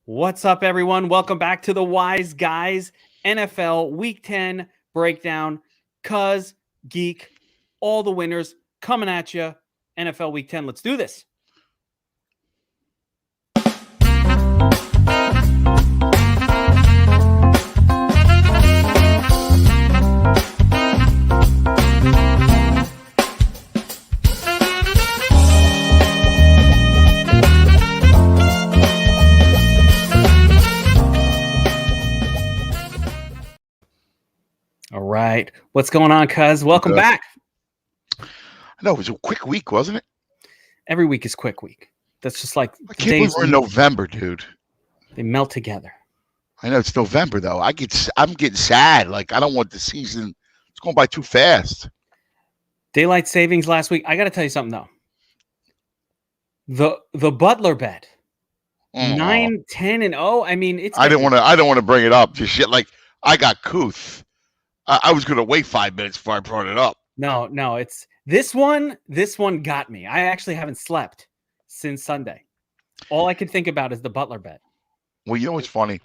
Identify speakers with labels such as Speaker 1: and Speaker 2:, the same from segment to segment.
Speaker 1: What's up, everyone? Welcome back to the WiseGuys NFL Week 10 breakdown. Cuz, Geek, all the winners coming at you. NFL Week 10. Let's do this. All right. What's going on, cuz? Welcome back.
Speaker 2: No, it was a quick week, wasn't it?
Speaker 1: Every week is quick week. That's just like
Speaker 2: I can't believe we're in November, dude.
Speaker 1: They melt together.
Speaker 2: I know it's November though. I'm getting sad. Like I don't want the season. It's going by too fast.
Speaker 1: Daylight savings last week. I got to tell you something though. The Butler Bet. 9, 10, and 0. I mean, it's.
Speaker 2: I don't want to bring it up just yet. Like I got couth. I was going to wait 5 minutes before I brought it up.
Speaker 1: No, it's this one. This one got me. I actually haven't slept since Sunday. All I can think about is the Butler Bet.
Speaker 2: Well, you know what's funny?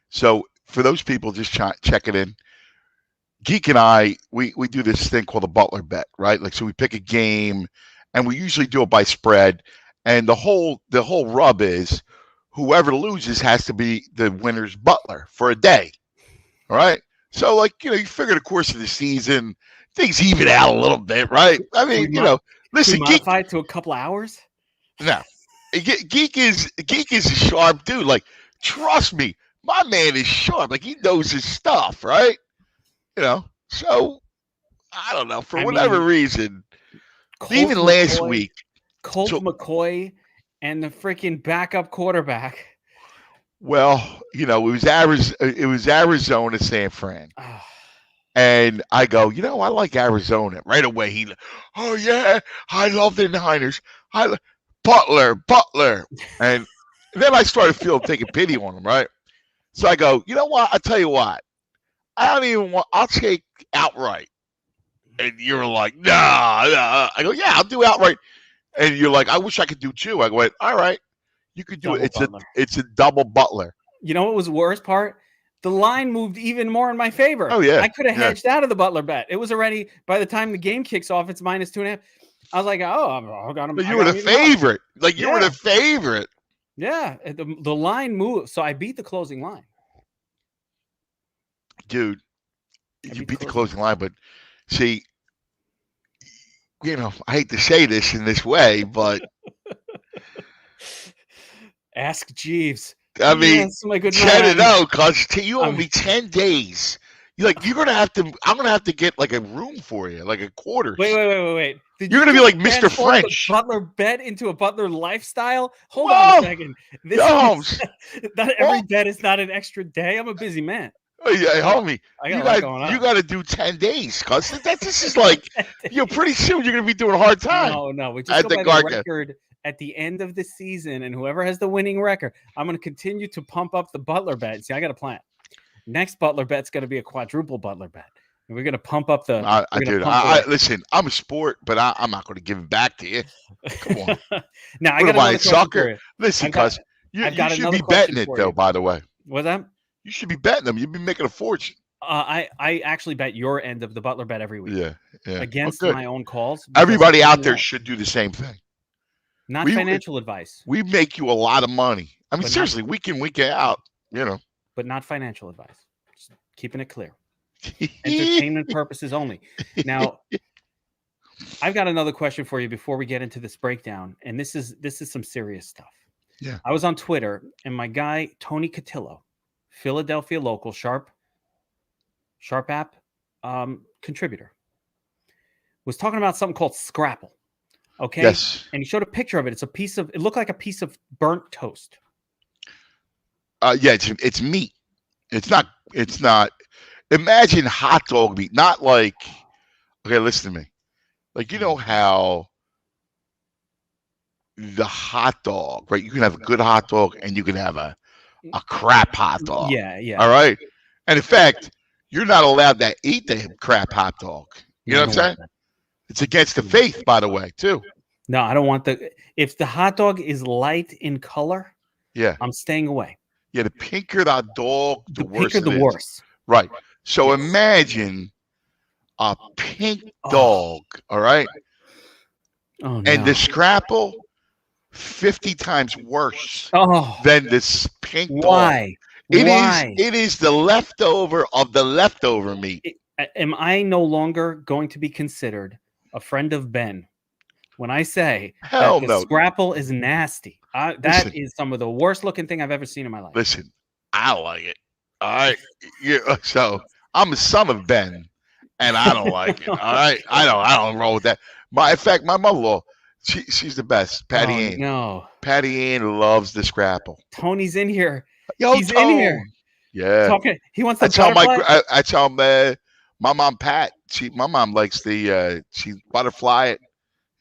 Speaker 2: So for those people just checking in, Geek and I, we do this thing called the Butler Bet, right? Like, so we pick a game, and we usually do it by spread. And the whole rub is whoever loses has to be the winner's butler for a day, all right? So, like, you figure the course of the season, things even out a little bit, right? I mean, listen,
Speaker 1: Geek. Modify it to a couple hours? No.
Speaker 2: Geek is a sharp dude. Like, trust me, my man is sharp. Like, he knows his stuff, right? So, I don't know. For whatever reason, even last week.
Speaker 1: Colt McCoy and the freaking backup quarterback.
Speaker 2: Well, it was Arizona, San Fran. And I go, I like Arizona. Right away, oh, yeah, I love the Niners. Butler. And then I started taking pity on him, right? So I go, you know what? I'll tell you what. I'll take outright. And you're like, nah. I go, yeah, I'll do outright. And you're like, I wish I could do two. I went, all right. You could do it. It's a double Butler.
Speaker 1: You know what was the worst part? The line moved even more in my favor.
Speaker 2: Oh, yeah.
Speaker 1: I could have hedged out of the Butler Bet. It was already, by the time the game kicks off, it's -2.5. I was like, I got him.
Speaker 2: But you were the favorite. Like, you were the favorite.
Speaker 1: Yeah. The line moved. So I beat the closing line.
Speaker 2: Dude, you beat the closing line. But, see, I hate to say this in this way, but.
Speaker 1: Ask Jeeves.
Speaker 2: I mean, 10-0, cause you owe me 10 days. You're gonna have to. I'm gonna have to get like a room for you, like a quarters.
Speaker 1: Wait.
Speaker 2: You're gonna be like Mr. French.
Speaker 1: Butler Bet into a Butler lifestyle. Hold on a second. Not every bet is not an extra day. I'm a busy man.
Speaker 2: Oh yeah, homie. You got to do 10 days, cause this is like pretty soon you're gonna be doing a hard time.
Speaker 1: No. We just go by the record. At the end of the season, and whoever has the winning record, I'm going to continue to pump up the Butler Bet. See, I got a plan. Next Butler bet's going to be a quadruple Butler Bet. And we're going to pump up the.
Speaker 2: Listen, I'm a sport, but I'm not going to give it back to you. Come on.
Speaker 1: Now I got another
Speaker 2: sucker. Listen, cuz you should be betting it though. By the way,
Speaker 1: what's that?
Speaker 2: You should be betting them. You've been making a fortune.
Speaker 1: I actually bet your end of the Butler Bet every week.
Speaker 2: Yeah.
Speaker 1: Against my own calls.
Speaker 2: Everybody out there should do the same thing.
Speaker 1: Not financial advice.
Speaker 2: We make you a lot of money. I mean, seriously, week in, week out,
Speaker 1: But not financial advice. Just keeping it clear. Entertainment purposes only. Now, I've got another question for you before we get into this breakdown. And this is some serious stuff.
Speaker 2: Yeah.
Speaker 1: I was on Twitter, and my guy, Tony Cotillo, Philadelphia local, Sharp app contributor, was talking about something called Scrapple. Okay.
Speaker 2: Yes.
Speaker 1: And he showed a picture of it. It looked like a piece of burnt toast.
Speaker 2: Yeah, it's meat. It's not. Imagine hot dog meat, not like. Okay, listen to me. Like, how the hot dog, right? You can have a good hot dog and you can have a crap hot dog.
Speaker 1: Yeah.
Speaker 2: All right. And in fact, you're not allowed to eat the crap hot dog. You know what I'm saying? It's against the faith, by the way, too.
Speaker 1: No, I don't want if the hot dog is light in color,
Speaker 2: yeah,
Speaker 1: I'm staying away.
Speaker 2: Yeah, the pinker the dog, the worse
Speaker 1: pinker
Speaker 2: it
Speaker 1: the
Speaker 2: is.
Speaker 1: worse.
Speaker 2: Right. So
Speaker 1: Yes.
Speaker 2: imagine a pink dog, all right?
Speaker 1: Oh no.
Speaker 2: And the Scrapple 50 times worse
Speaker 1: Oh,
Speaker 2: than this pink dog.
Speaker 1: why? Why?
Speaker 2: It is the leftover of the leftover meat.
Speaker 1: Am I no longer going to be considered a friend of Ben when I say
Speaker 2: Hell
Speaker 1: that the
Speaker 2: no.
Speaker 1: Scrapple is nasty? That is some of the worst looking thing I've ever seen in my life.
Speaker 2: Listen, I like it. All right. So I'm a son of Ben, and I don't like it. All right. I don't roll with that. In fact, my mother-in-law, she's the best. Patty Ann.
Speaker 1: No.
Speaker 2: Patty Ann loves the Scrapple.
Speaker 1: Tony's in here.
Speaker 2: Yo,
Speaker 1: He's
Speaker 2: Tone.
Speaker 1: in here.
Speaker 2: Yeah.
Speaker 1: Talking. He wants the
Speaker 2: That's how
Speaker 1: butterfly.
Speaker 2: that's how my mom Pat. My mom likes the she butterfly it.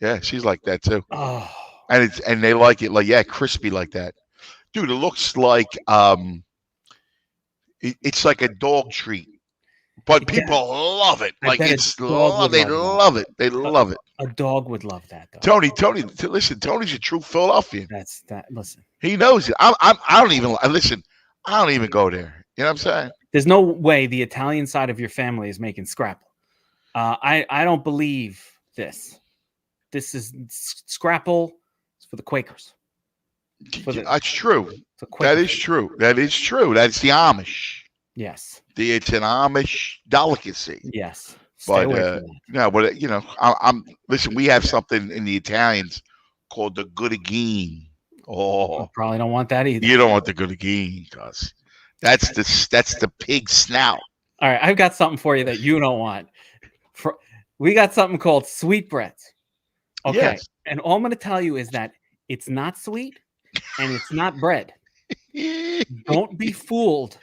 Speaker 2: Yeah, she's like that too.
Speaker 1: Oh.
Speaker 2: And they like it crispy like that. Dude, it looks like it's like a dog treat. But people love it. Like they love it. They love it.
Speaker 1: A dog would love that though.
Speaker 2: Tony, listen, Tony's a true Philadelphian.
Speaker 1: Listen.
Speaker 2: He knows it. I don't even listen. I don't even go there. You know what I'm saying?
Speaker 1: There's no way the Italian side of your family is making Scrapple. I don't believe this. This is Scrapple for the Quakers.
Speaker 2: That's true. That is true. That's the Amish.
Speaker 1: Yes.
Speaker 2: It's an Amish delicacy.
Speaker 1: Yes.
Speaker 2: But I'm listen. We have something in the Italians called the Goodagine. Oh,
Speaker 1: you probably don't want that either.
Speaker 2: You don't want the Goodagine, cuz that's the pig snout.
Speaker 1: All right, I've got something for you that you don't want. We got something called sweetbreads. Okay,
Speaker 2: yes.
Speaker 1: And all I'm going to tell you is that it's not sweet and it's not bread. Don't be fooled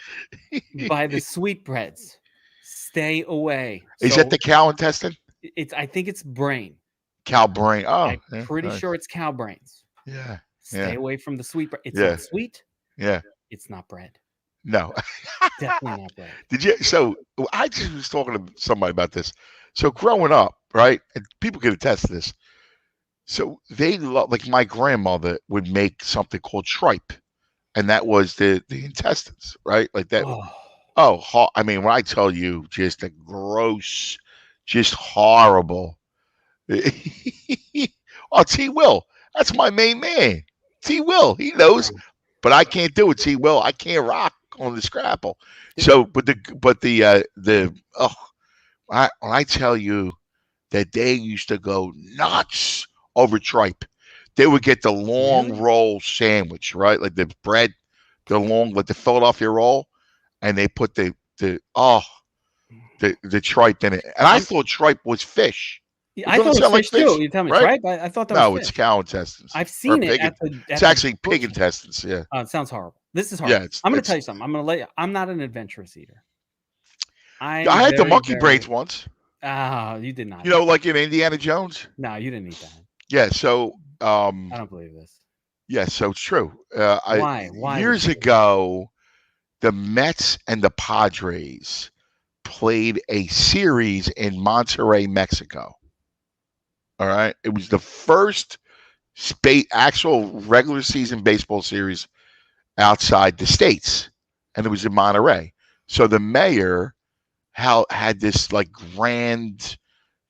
Speaker 1: by the sweetbreads. Stay away.
Speaker 2: Is that the cow intestine?
Speaker 1: I think it's brain.
Speaker 2: Cow brain. Oh,
Speaker 1: I'm pretty sure it's cow brains.
Speaker 2: Yeah.
Speaker 1: Stay away from the sweet bread. It's not sweet.
Speaker 2: Yeah.
Speaker 1: It's not bread.
Speaker 2: No.
Speaker 1: Definitely not bread.
Speaker 2: Did you? So I just was talking to somebody about this. So growing up, right, and people can attest to this. So they love, like my grandmother would make something called tripe, and that was the intestines, right? Like that. I mean, when I tell you, just a gross, just horrible. Oh, T. Will, that's my main man. T. Will, he knows, but I can't do it. T. Will, I can't rock on the Scrapple. So, when I tell you that they used to go nuts over tripe, they would get the long roll sandwich, right? Like the bread, like the Philadelphia roll, and they put the tripe in it. And I thought tripe was fish.
Speaker 1: Yeah, I thought it was fish too. You tell me, right? Tripe? I thought that was fish.
Speaker 2: No, it's cow intestines.
Speaker 1: I've seen it
Speaker 2: it's actually pig intestines. Yeah.
Speaker 1: It sounds horrible. This is horrible.
Speaker 2: Yeah,
Speaker 1: I'm going to tell you something. I'm going to let you. I'm not an adventurous eater.
Speaker 2: I had the monkey brains once.
Speaker 1: You did not.
Speaker 2: You know, like in Indiana Jones.
Speaker 1: No, you didn't eat that.
Speaker 2: Yeah. So.
Speaker 1: I don't believe this.
Speaker 2: Yeah. So it's true.
Speaker 1: Why?
Speaker 2: Years ago, the Mets and the Padres played a series in Monterrey, Mexico. All right. It was the first actual regular season baseball series outside the States. And it was in Monterrey. So the mayor had this like grand,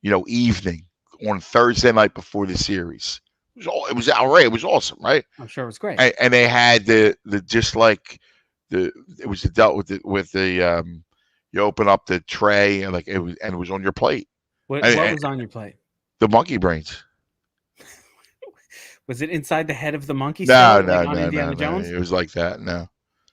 Speaker 2: evening on Thursday night before the series. It was outrageous. It was awesome, right?
Speaker 1: I'm sure it was great.
Speaker 2: And they had it was dealt with the you open up the tray and it was on your plate.
Speaker 1: What was on your plate?
Speaker 2: The monkey brains.
Speaker 1: Was it inside the head of the monkey?
Speaker 2: No.
Speaker 1: Jones?
Speaker 2: It was like that. No.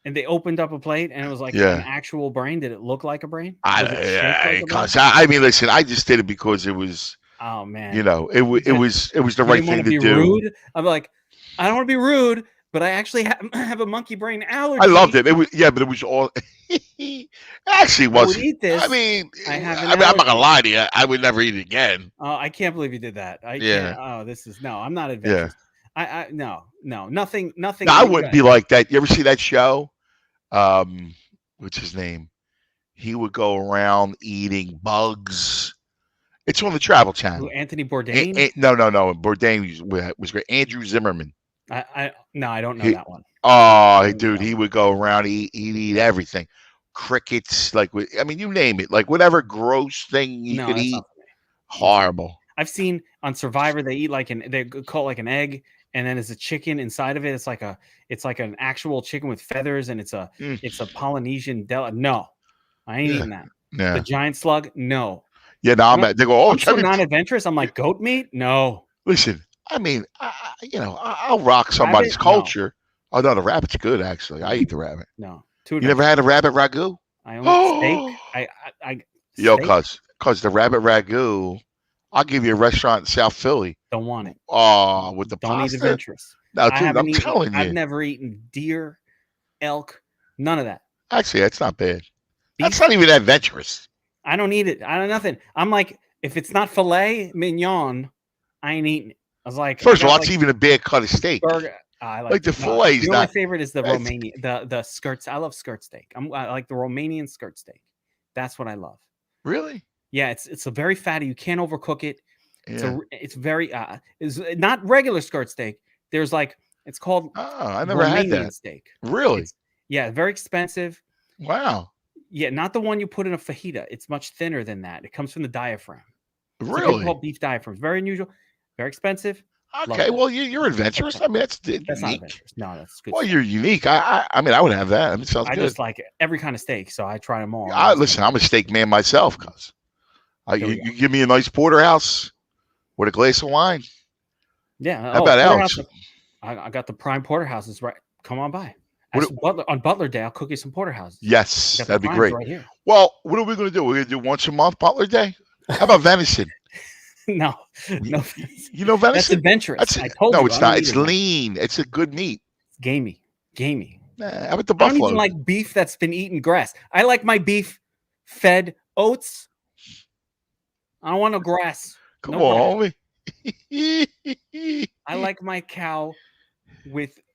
Speaker 1: And they opened up a plate, and it was like an actual brain. Did it look like a brain?
Speaker 2: I mean, listen, I just did it because it was.
Speaker 1: Oh man.
Speaker 2: It was the right thing to do.
Speaker 1: Rude? I'm like, I don't want to be rude, but I actually have a monkey brain allergy.
Speaker 2: I loved it. It was but it was all. Actually, wasn't.
Speaker 1: I would eat this.
Speaker 2: I mean, I'm not gonna lie to you. I would never eat it again.
Speaker 1: Oh, I can't believe you did that. I'm not adventurous. Yeah. No, nothing.
Speaker 2: No, I wouldn't be like that. You ever see that show? What's his name? He would go around eating bugs. It's on the Travel Channel.
Speaker 1: Anthony Bourdain?
Speaker 2: No. Bourdain was great. Andrew Zimmerman.
Speaker 1: I don't know that one.
Speaker 2: Oh, dude, he would go around. He'd eat everything. Crickets, like I mean, you name it, like whatever gross thing he could
Speaker 1: that's
Speaker 2: eat.
Speaker 1: not for me.
Speaker 2: Horrible.
Speaker 1: I've seen on Survivor they eat they call it like an egg, and then there's a chicken inside of it. It's like an actual chicken with feathers, and it's a Polynesian deli. No, I ain't eating that.
Speaker 2: Yeah.
Speaker 1: The giant slug, no.
Speaker 2: Yeah, no, they go. Oh,
Speaker 1: I'm so non-adventurous. I'm like goat meat, no.
Speaker 2: Listen, I mean, I'll rock somebody's culture. No. Oh no, the rabbit's good actually. I eat the rabbit.
Speaker 1: No,
Speaker 2: you never had a rabbit ragu?
Speaker 1: I own steak.
Speaker 2: Yo, cuz the rabbit ragu. I'll give you a restaurant in South Philly.
Speaker 1: Don't want it.
Speaker 2: Oh, with the
Speaker 1: don't
Speaker 2: pasta?
Speaker 1: Eat adventurous.
Speaker 2: No, dude, I'm telling you.
Speaker 1: I've never eaten deer, elk, none of that.
Speaker 2: Actually, that's not bad. That's not even adventurous.
Speaker 1: I don't eat it. I don't nothing. I'm like, if it's not filet mignon, I ain't eating it. I was like,
Speaker 2: first of all, it's even a bad cut of steak.
Speaker 1: Burger. I
Speaker 2: like the filet.
Speaker 1: You know, my favorite is the Romanian, the skirts. I love skirt steak. I like the Romanian skirt steak. That's what I love.
Speaker 2: Really?
Speaker 1: Yeah, it's a very fatty. You can't overcook it. It's very it's not regular skirt steak. There's it's called
Speaker 2: I never
Speaker 1: Romanian
Speaker 2: had that
Speaker 1: steak.
Speaker 2: Really?
Speaker 1: Very expensive.
Speaker 2: Wow.
Speaker 1: Yeah, not the one you put in a fajita. It's much thinner than that. It comes from the diaphragm.
Speaker 2: Really?
Speaker 1: It's called beef diaphragm. Very unusual. Very expensive.
Speaker 2: Okay, well you're adventurous. I mean, that's unique.
Speaker 1: Not adventurous. No, that's good.
Speaker 2: Well, you're unique. I mean, I would have that. I mean, it sounds good.
Speaker 1: I just like every kind of steak, so I try them all.
Speaker 2: Listen, I'm a steak man myself, cuz. You give me a nice porterhouse with a glass of wine.
Speaker 1: Yeah.
Speaker 2: How about Alex?
Speaker 1: I got the prime porterhouses right. Come on by. On Butler Day, I'll cook you some porterhouses.
Speaker 2: Yes, that'd be great.
Speaker 1: Right here.
Speaker 2: Well, what are we going to do? We're going to do once a month Butler Day? How about venison?
Speaker 1: No.
Speaker 2: You know venison?
Speaker 1: That's adventurous.
Speaker 2: I told you. No, it's not. It's lean. It's a good meat.
Speaker 1: It's gamey.
Speaker 2: Nah, how about the buffalo?
Speaker 1: I don't even like beef that's been eaten grass. I like my beef fed oats. I don't want no grass.
Speaker 2: Come on,
Speaker 1: homie. I like my cow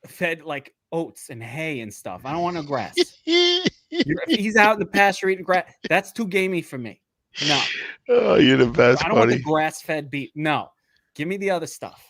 Speaker 1: fed like oats and hay and stuff. I don't want no grass. If he's out in the pasture eating grass, that's too gamey for me. No.
Speaker 2: Oh, you're the best,
Speaker 1: I don't want the grass-fed beef. No. Give me the other stuff.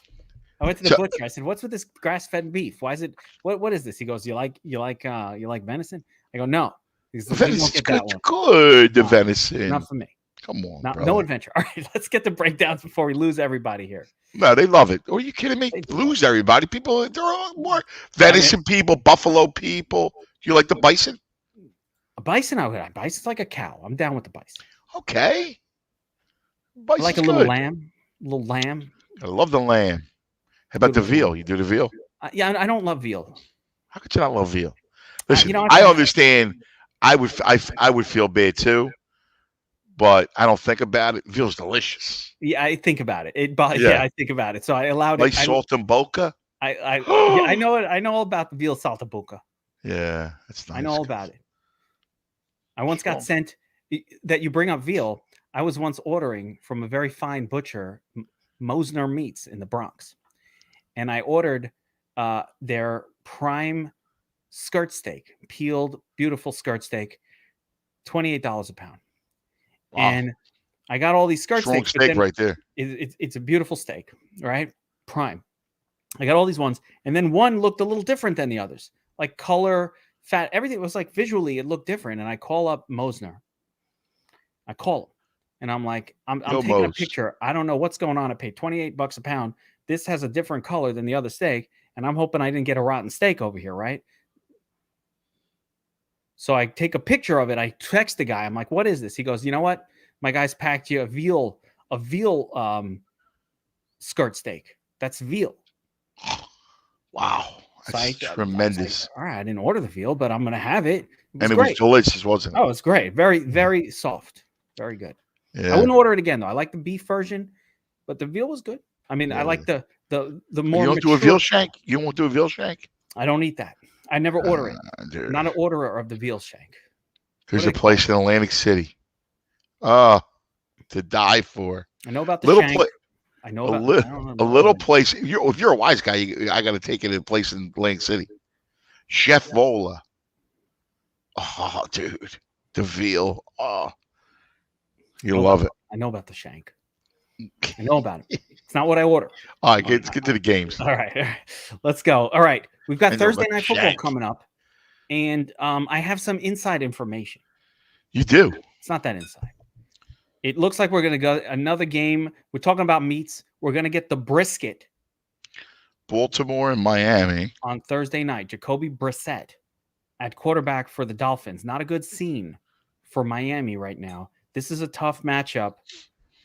Speaker 1: I went to the butcher. I said, "What's with this grass-fed beef? Why is it? What is this?" He goes, "You like venison?" I go, "No."
Speaker 2: Venison's good. The venison.
Speaker 1: Not for me.
Speaker 2: Come on,
Speaker 1: no adventure. All right, let's get the breakdowns before we lose everybody here.
Speaker 2: No, they love it. Are you kidding me? Lose everybody. People, there are more venison people, buffalo people. Do you like the bison?
Speaker 1: A bison, bison's like a cow. I'm down with the bison.
Speaker 2: Okay.
Speaker 1: I like a little lamb.
Speaker 2: I love the lamb. How about the veal? You do the veal?
Speaker 1: Yeah, I don't love veal.
Speaker 2: How could you not love veal? Listen, I understand. I would feel bad too, but I don't think about it. Veal's delicious.
Speaker 1: Yeah, I think about it. I think about it. So I allowed
Speaker 2: it. Like saltimbocca.
Speaker 1: I know it. I know all about the veal saltimbocca.
Speaker 2: Yeah, that's nice.
Speaker 1: I know all about it. I once got sent that you bring up veal. I was once ordering from a very fine butcher, Mosner Meats in the Bronx, and I ordered their prime skirt steak, peeled, beautiful skirt steak, $28 a pound. Wow. And I got all these skirt steaks.
Speaker 2: Steak right there.
Speaker 1: It's a beautiful steak, right? Prime. I got all these ones, and then one looked a little different than the others, like color, fat, everything was like visually it looked different. And I call up Mosner. I call him, and I'm like, I'm taking a picture. I don't know what's going on. I paid $28 a pound. This has a different color than the other steak, and I'm hoping I didn't get a rotten steak over here, right? So I take a picture of it. I text the guy. I'm like, what is this? He goes, you know what? My guys packed you a veal skirt steak. That's veal.
Speaker 2: Wow. That's tremendous.
Speaker 1: All right. I didn't order the veal, but I'm going to have it.
Speaker 2: It was delicious, wasn't it?
Speaker 1: Oh, it's great. Very, very soft. Very good.
Speaker 2: Yeah.
Speaker 1: I wouldn't order it again, though. I like the beef version, but the veal was good. I mean, I like the more.
Speaker 2: You don't do a veal shank? You won't do a veal shank?
Speaker 1: I don't eat that. I never order it. I'm not an orderer of the veal shank.
Speaker 2: There's a place in Atlantic City. To die for.
Speaker 1: I know about the shank. I know about
Speaker 2: a little place. If you're a wise guy, I got to take it in a place in Atlantic City. Chef Vola. Oh, dude, the veal. Oh, you love it.
Speaker 1: I know about the shank. I know about it. It's not what I order.
Speaker 2: All right, let's get to the games.
Speaker 1: All right. Let's go. All right. We've got
Speaker 2: I know
Speaker 1: Thursday
Speaker 2: about
Speaker 1: Night Football
Speaker 2: Shank.
Speaker 1: coming up, and I have some inside information.
Speaker 2: You do.
Speaker 1: It's not that inside. It looks like we're going to go another game. We're talking about meats. We're going to get the brisket
Speaker 2: Baltimore and Miami.
Speaker 1: on Thursday night. Jacoby Brissett at quarterback for the Dolphins. Not a good scene for Miami right now. This is a tough matchup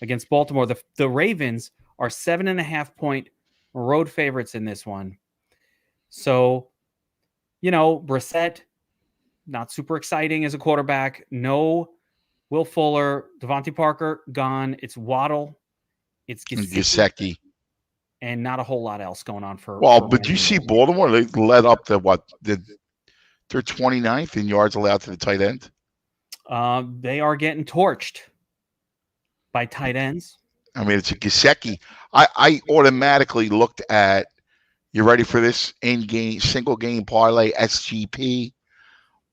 Speaker 1: against Baltimore. The Ravens are 7.5-point road favorites in this one. So, Brissett, not super exciting as a quarterback. No Will Fuller, Devontae Parker, gone. It's Waddle. It's
Speaker 2: Gesicki.
Speaker 1: And not a whole lot else going on for.
Speaker 2: Well,
Speaker 1: for
Speaker 2: but you see Baltimore, they led up to they're 29th in yards allowed to the tight end.
Speaker 1: They are getting torched by tight ends.
Speaker 2: I mean, it's a Gesicki. I automatically looked at, you ready for this? In-game, single-game parlay, SGP,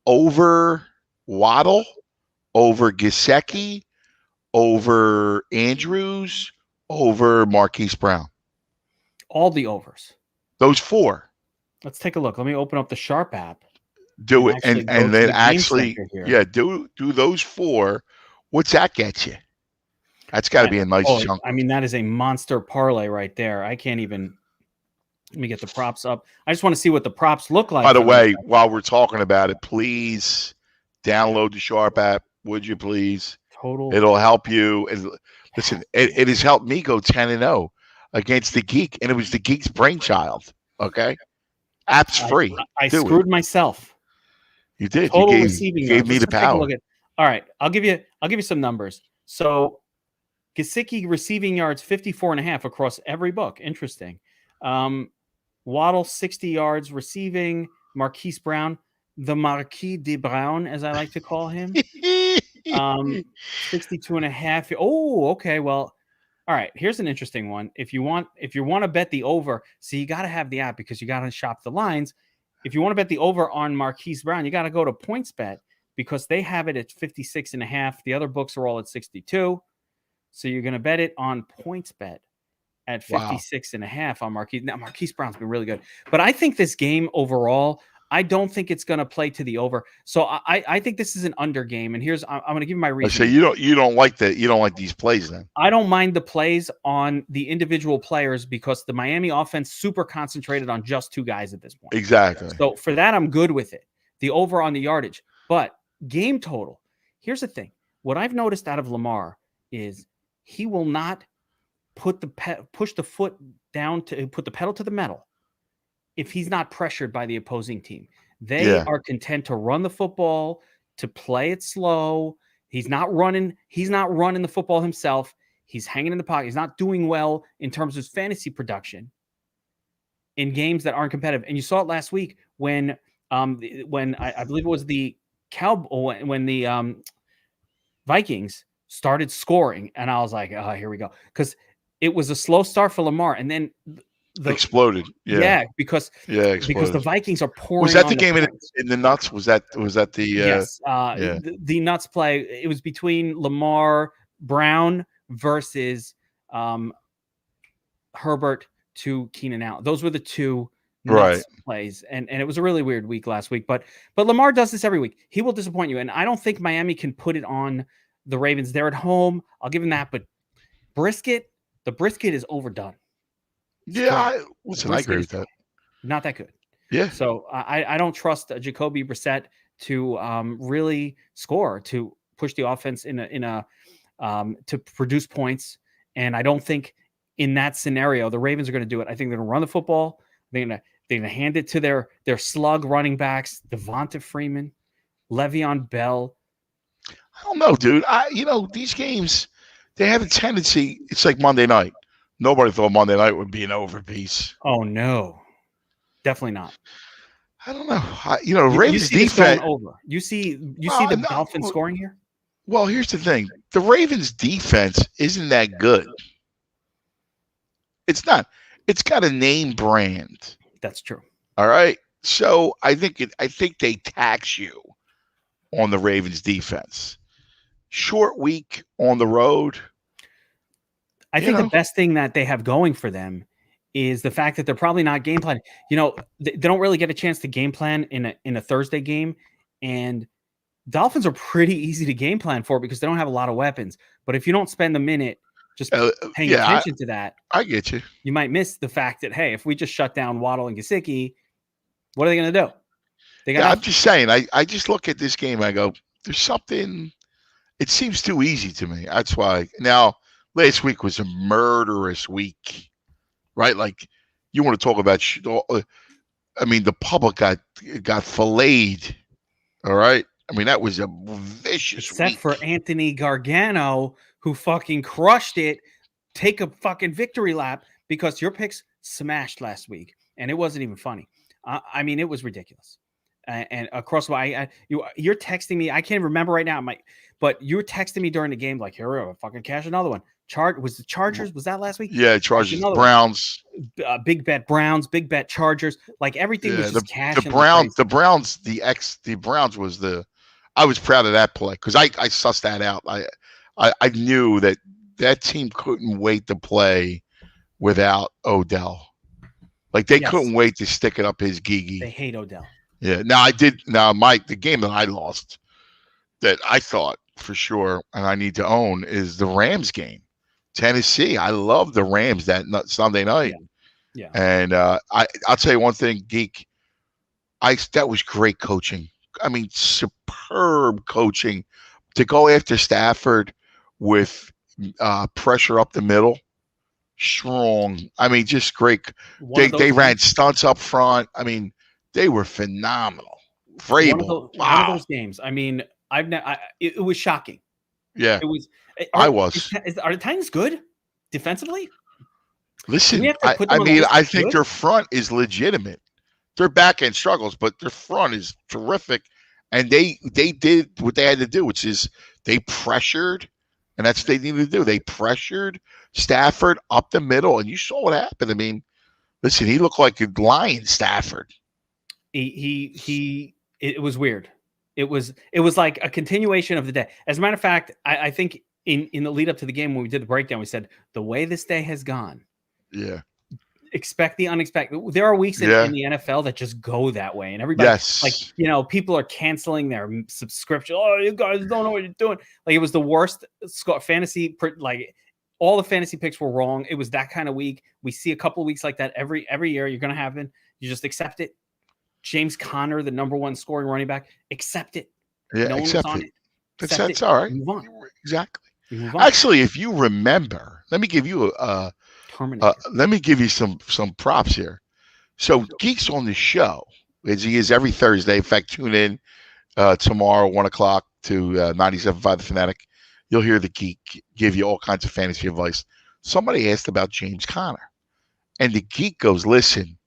Speaker 2: over Waddle, over Gesicki, over Andrews, over Marquise Brown.
Speaker 1: All the overs.
Speaker 2: Those four.
Speaker 1: Let's take a look. Let me open up the Sharp app.
Speaker 2: Do it, and then actually, do those four. What's that get you? That's got to be a nice chunk.
Speaker 1: I mean, that is a monster parlay right there. I can't even. Let me get the props up. I just want to see what the props look like.
Speaker 2: By the way, while we're talking about it, please download the Sharp app. Would you please?
Speaker 1: Total.
Speaker 2: It'll help you. Listen, it has helped me go 10-0 against the Geek, and it was the Geek's brainchild. Okay, app's free.
Speaker 1: I screwed myself.
Speaker 2: You did.
Speaker 1: Total
Speaker 2: you
Speaker 1: receiving
Speaker 2: gave me the power.
Speaker 1: All right, I'll give you some numbers. So, Gesicki receiving yards 54.5 across every book. Interesting. Waddle 60 yards receiving. Marquise Brown, the Marquis de Brown, as I like to call him, 62.5. Oh, okay. Well, all right. Here's an interesting one. If you want to bet the over, so you got to have the app because you got to shop the lines. If you want to bet the over on Marquise Brown, you got to go to PointsBet because they have it at 56.5. The other books are all at 62. So you're going to bet it on PointsBet at 56.5 on Marquise. Now, Marquise Brown's been really good. But I think this game overall, I don't think it's going to play to the over. So I think this is an under game. And I'm going to give you my reason.
Speaker 2: So you don't like that. You don't like these plays then?
Speaker 1: I don't mind the plays on the individual players because the Miami offense super concentrated on just two guys at this point.
Speaker 2: Exactly.
Speaker 1: So for that, I'm good with it. The over on the yardage. But game total, here's the thing. What I've noticed out of Lamar is he will not push the foot down to put the pedal to the metal if he's not pressured by the opposing team. They are content to run the football, to play it slow. He's not running the football himself. He's hanging in the pocket. He's not doing well in terms of his fantasy production in games that aren't competitive. And you saw it last week when I believe it was the when the Vikings started scoring, and I was like, oh, here we go. Because it was a slow start for Lamar, and then
Speaker 2: exploded.
Speaker 1: Because the Vikings are pouring.
Speaker 2: Was that the game in the nuts? Was that the
Speaker 1: yes? The nuts play. It was between Lamar Brown versus Herbert to Keenan Allen. Those were the two nuts plays, and it was a really weird week last week. But Lamar does this every week. He will disappoint you, and I don't think Miami can put it on the Ravens. They're at home. I'll give him that, but the brisket is overdone.
Speaker 2: Yeah, I agree with that.
Speaker 1: Not that good.
Speaker 2: Yeah.
Speaker 1: So I don't trust Jacoby Brissett to really score, to push the offense to produce points. And I don't think in that scenario the Ravens are going to do it. I think they're going to run the football. They're going to hand it to their slug running backs, Devonta Freeman, Le'Veon Bell.
Speaker 2: I don't know, dude. These games, they have a tendency. It's like Monday night. Nobody thought Monday night would be an over piece.
Speaker 1: Oh no, definitely not.
Speaker 2: I don't know. Ravens defense
Speaker 1: over. You see the Dolphins scoring here.
Speaker 2: Well, here's the thing: the Ravens defense isn't that good. It's not. It's got a name brand.
Speaker 1: That's true.
Speaker 2: All right. So I think they tax you on the Ravens defense. Short week on the road.
Speaker 1: I think the best thing that they have going for them is the fact that they're probably not game planning. They don't really get a chance to game plan in a Thursday game, and Dolphins are pretty easy to game plan for because they don't have a lot of weapons. But if you don't spend a minute just paying attention to that,
Speaker 2: I get you.
Speaker 1: You might miss the fact that, hey, if we just shut down Waddle and Gesicki, what are they going to do?
Speaker 2: I'm just saying. I just look at this game. I go, there's something. It seems too easy to me. That's why. Now, last week was a murderous week, right? Like, you want to talk about. I mean, the public got filleted. All right. I mean, that was a vicious
Speaker 1: Except
Speaker 2: week.
Speaker 1: for Anthony Gargano, who fucking crushed it. Take a fucking victory lap because your picks smashed last week, and it wasn't even funny. I mean, it was ridiculous. And across you're texting me. I can't remember right now, but you were texting me during the game like, here we go, fucking cash another one. Was the Chargers? Was that last week?
Speaker 2: Yeah, Chargers, Browns,
Speaker 1: big bet Browns, big bet Chargers. Like everything was just cash.
Speaker 2: The Browns was the. I was proud of that play because I sussed that out. I knew that team couldn't wait to play without Odell. Like they couldn't wait to stick it up his gigi.
Speaker 1: They hate Odell.
Speaker 2: Yeah. Now I did. Now the game that I lost, that I thought for sure, and I need to own is the Rams game, Tennessee. I love the Rams that Sunday night.
Speaker 1: Yeah.
Speaker 2: And I'll tell you one thing, Geek. That was great coaching. I mean, superb coaching to go after Stafford with pressure up the middle. Strong. I mean, just great. They ran stunts up front. I mean, they were phenomenal. Vrabel.
Speaker 1: One of those games. I mean, it was shocking.
Speaker 2: Yeah.
Speaker 1: It was.
Speaker 2: Are
Speaker 1: the Titans good defensively?
Speaker 2: Listen, I think their front is legitimate. Their back end struggles, but their front is terrific. And they did what they had to do, which is they pressured, and that's what they needed to do. They pressured Stafford up the middle, and you saw what happened. I mean, listen, he looked like a lion, Stafford.
Speaker 1: It was weird. It was like a continuation of the day. As a matter of fact, I think in the lead up to the game when we did the breakdown, we said the way this day has gone.
Speaker 2: Yeah.
Speaker 1: Expect the unexpected. There are weeks in the NFL that just go that way, and everybody, people are canceling their subscription. Oh, you guys don't know what you're doing. Like it was the worst fantasy. Like all the fantasy picks were wrong. It was that kind of week. We see a couple of weeks like that every year. You're going to happen. You just accept it. James Conner, the number one scoring running back, accept it.
Speaker 2: Yeah, accept it. That's all right.
Speaker 1: Move on.
Speaker 2: Exactly. Actually, if you remember, let me give you let me give you some props here. So Geek's on the show, as he is every Thursday. In fact, tune in tomorrow, 1:00 to 97.5 The Fanatic. You'll hear the Geek give you all kinds of fantasy advice. Somebody asked about James Conner, and the Geek goes, listen,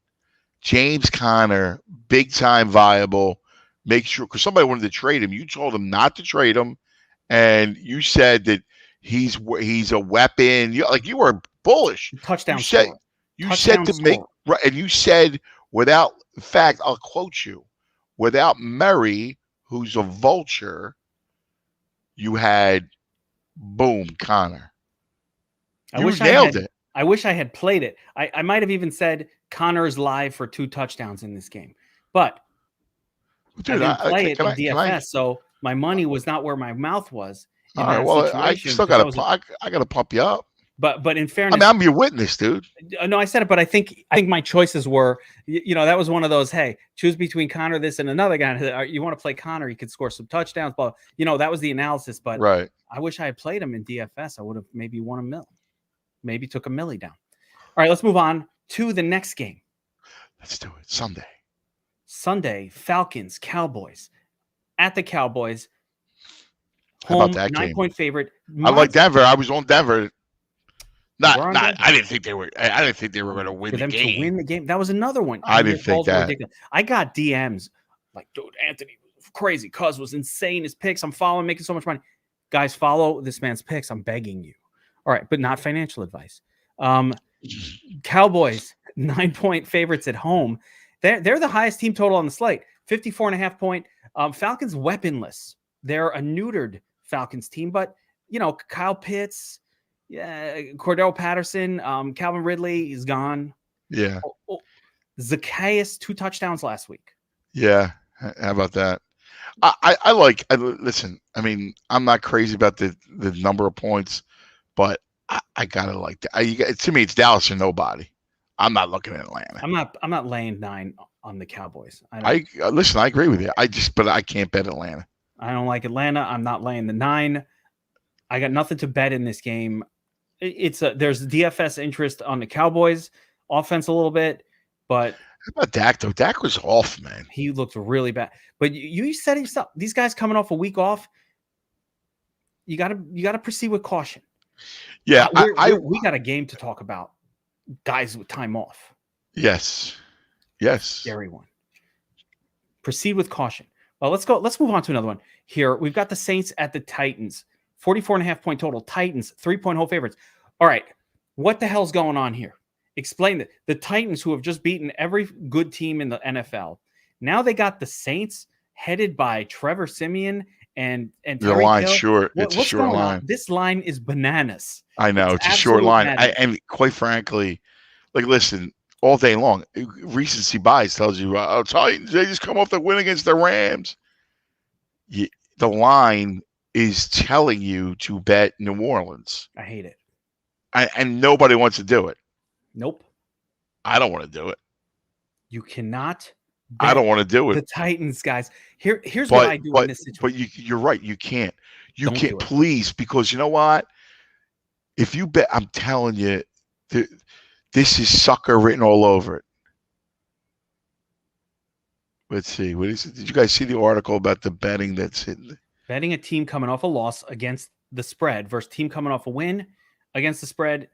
Speaker 2: James Conner, big time viable. Make sure, because somebody wanted to trade him. You told him not to trade him, and you said that he's a weapon. You were bullish.
Speaker 1: Touchdown.
Speaker 2: You said to make right, and you said without. In fact, I'll quote you. Without Murray, who's a vulture, you had boom Conner. You nailed it.
Speaker 1: I wish I had played it. I might have even said Conner's live for 2 touchdowns in this game, but
Speaker 2: dude,
Speaker 1: I didn't play it in DFS, so my money was not where my mouth was.
Speaker 2: All right, well, I still got to pump you up.
Speaker 1: But in fairness,
Speaker 2: I'm your witness, dude.
Speaker 1: No, I said it, but I think my choices were, that was one of those. Hey, choose between Conner, this, and another guy. You want to play Conner? He could score some touchdowns. But that was the analysis. But
Speaker 2: right.
Speaker 1: I wish I had played him in DFS. I would have maybe won $1 million. Maybe took $1 million down. All right, let's move on to the next game.
Speaker 2: Let's do it. Sunday,
Speaker 1: Falcons, Cowboys. At the Cowboys.
Speaker 2: Home, how about that
Speaker 1: 9-point favorite.
Speaker 2: I like Denver. I was on Denver. I didn't think they were. I didn't think they were going to win the game.
Speaker 1: To win the game, that was another one.
Speaker 2: I didn't think that.
Speaker 1: Ridiculous. I got DMs like, dude, Anthony was crazy. Cuz was insane. His picks. I'm following, making so much money. Guys, follow this man's picks. I'm begging you. All right, but not financial advice. Cowboys 9-point favorites at home. They're the highest team total on the slate. 54.5 point. Falcons weaponless. They're a neutered Falcons team, but Kyle Pitts. Yeah, Cordell Patterson, Calvin Ridley is gone.
Speaker 2: Yeah.
Speaker 1: Zacchaeus, 2 touchdowns last week.
Speaker 2: Yeah. How about that? Listen, I mean, I'm not crazy about the number of points, but I gotta like that. To me, it's Dallas or nobody. I'm not looking at Atlanta.
Speaker 1: I'm not laying 9 on the Cowboys.
Speaker 2: Listen, I agree with you. But I can't bet Atlanta.
Speaker 1: I don't like Atlanta. I'm not laying the 9. I got nothing to bet in this game. There's DFS interest on the Cowboys offense a little bit, but
Speaker 2: how about Dak though? Dak was off, man.
Speaker 1: He looked really bad. But you said himself, these guys coming off a week off, you gotta proceed with caution.
Speaker 2: Yeah,
Speaker 1: we got a game to talk about. Guys with time off.
Speaker 2: Yes.
Speaker 1: Scary one. Proceed with caution. Well, let's go. Let's move on to another one. Here, we've got the Saints at the Titans. 44.5 point total. Titans, 3-point home favorites. All right. What the hell's going on here? Explain that. The Titans, who have just beaten every good team in the NFL, now they got the Saints headed by Trevor Siemian and
Speaker 2: the line's short. It's a short line.
Speaker 1: This line is bananas.
Speaker 2: I know. It's a short line. And quite frankly, like, listen, all day long, recency bias tells you, Titans, they just come off the win against the Rams. The line is telling you to bet New Orleans.
Speaker 1: I hate it.
Speaker 2: And nobody wants to do it.
Speaker 1: Nope.
Speaker 2: I don't want to do it.
Speaker 1: You cannot.
Speaker 2: I don't want to do it.
Speaker 1: The Titans, guys. Here's what I do in this situation.
Speaker 2: But you're right. You can't. You can't, please, because you know what? If you bet, I'm telling you, this is sucker written all over it. Let's see. What is it? Did you guys see the article about the betting that's in?
Speaker 1: Betting a team coming off a loss against the spread versus team coming off a win against the spread.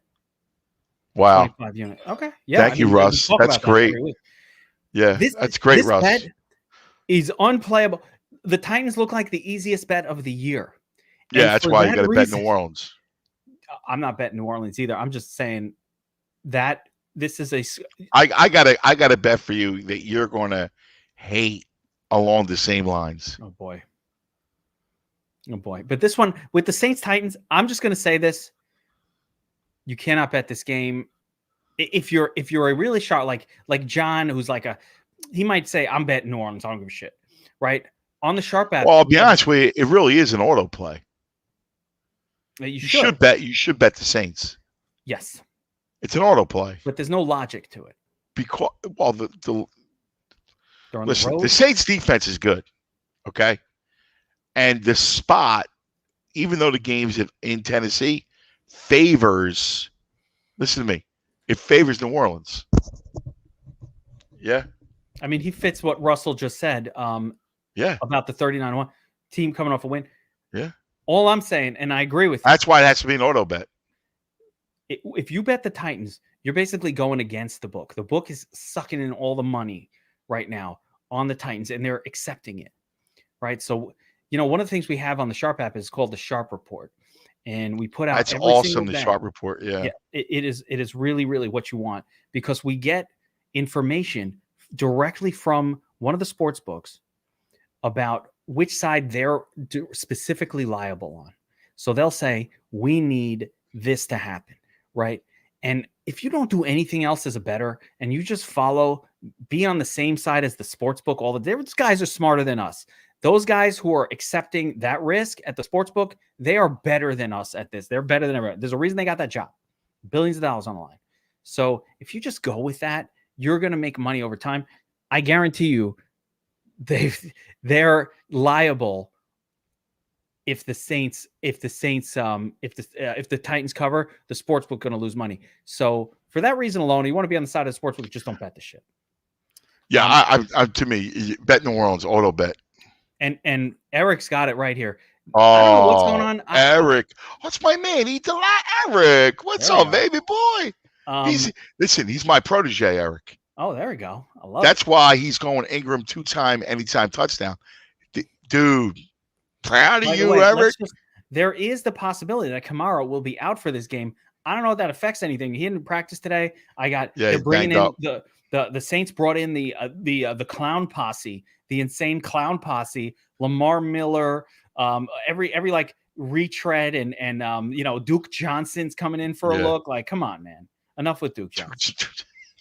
Speaker 2: Wow.
Speaker 1: 25 unit. Okay. Yeah.
Speaker 2: Thank you, Russ. That's great. Yeah, that's great, Russ.
Speaker 1: This bet is unplayable. The Titans look like the easiest bet of the year.
Speaker 2: Yeah, and that's why you got to bet New Orleans.
Speaker 1: I'm not betting New Orleans either. I'm just saying that this is a.
Speaker 2: I gotta bet for you that you're going to hate along the same lines.
Speaker 1: Oh boy. But this one with the Saints Titans, I'm just going to say this. You cannot bet this game. If you're a really sharp, like John, who's he might say, I'm betting New Orleans. I don't give a shit. Right? On the sharp bet.
Speaker 2: Well, I'll be honest with you, it really is an auto play. You should bet the Saints.
Speaker 1: Yes.
Speaker 2: It's an auto play.
Speaker 1: But there's no logic to it.
Speaker 2: Because listen, the Saints defense is good. Okay. And the spot, even though the game's in Tennessee, favors, listen to me, it favors New Orleans. Yeah.
Speaker 1: I mean, he fits what Russell just said. About the 39-1 team coming off a win.
Speaker 2: Yeah.
Speaker 1: All I'm saying, and I agree with you.
Speaker 2: That's why it has to be an auto bet.
Speaker 1: If you bet the Titans, you're basically going against the book. The book is sucking in all the money right now on the Titans, and they're accepting it. Right. So, one of the things we have on the Sharp app is called the Sharp Report. And we put out
Speaker 2: that's awesome. The Sharp Report. Yeah.
Speaker 1: It is really, really what you want, because we get information directly from one of the sports books about which side they're specifically liable on. So they'll say, we need this to happen. Right. And if you don't do anything else as a bettor and you just be on the same side as the sports book, those guys are smarter than us. Those guys who are accepting that risk at the sports book, they are better than us at this. They're better than everyone. There's a reason they got that job. Billions of dollars on the line. So if you just go with that, you're going to make money over time. I guarantee you they're liable if the Titans cover, the sportsbook going to lose money. So for that reason alone, you want to be on the side of the sportsbook, just don't bet the shit.
Speaker 2: Yeah, to me, bet New Orleans, auto bet.
Speaker 1: And Eric's got it right here.
Speaker 2: Oh,
Speaker 1: I don't know what's going on.
Speaker 2: Eric, what's my man? Eric, what's up, baby boy? He's my protege, Eric.
Speaker 1: Oh, there we go. I love
Speaker 2: That's why he's going Ingram 2-time anytime touchdown. Dude, proud of you, Eric.
Speaker 1: There is the possibility that Kamara will be out for this game. I don't know if that affects anything. He didn't practice today. They're bringing in the Saints brought in the clown posse, the insane clown posse, Lamar Miller, every retread and Duke Johnson's coming in for a look. Like, come on, man. Enough with Duke Johnson.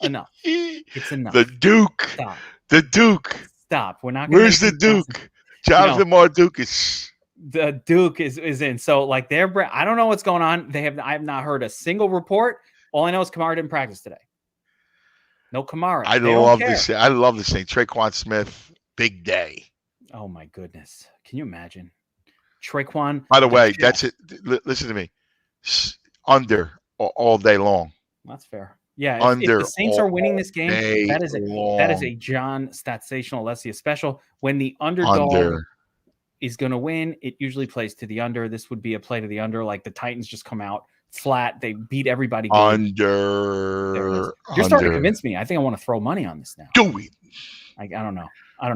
Speaker 1: Enough. It's enough.
Speaker 2: The Duke.
Speaker 1: Stop.
Speaker 2: The Duke.
Speaker 1: Stop. We're not going to.
Speaker 2: Where's the Duke? Jonathan Mardukas.
Speaker 1: The Duke is in. So like I don't know what's going on. I have not heard a single report. All I know is Kamara didn't practice today. No Kamara.
Speaker 2: I love this. I love this thing. Traquan Smith, big day.
Speaker 1: Oh my goodness. Can you imagine? Traquan.
Speaker 2: By the way, that's it. Listen to me. Under all day long.
Speaker 1: That's fair. Yeah, if the Saints are winning this game, that is a John Statsational Alessia special. When the underdog is going to win, it usually plays to the under. This would be a play to the under. Like the Titans just come out flat. They beat everybody.
Speaker 2: Under.
Speaker 1: You're starting to convince me. I think I want to throw money on this now.
Speaker 2: Do it.
Speaker 1: I don't know.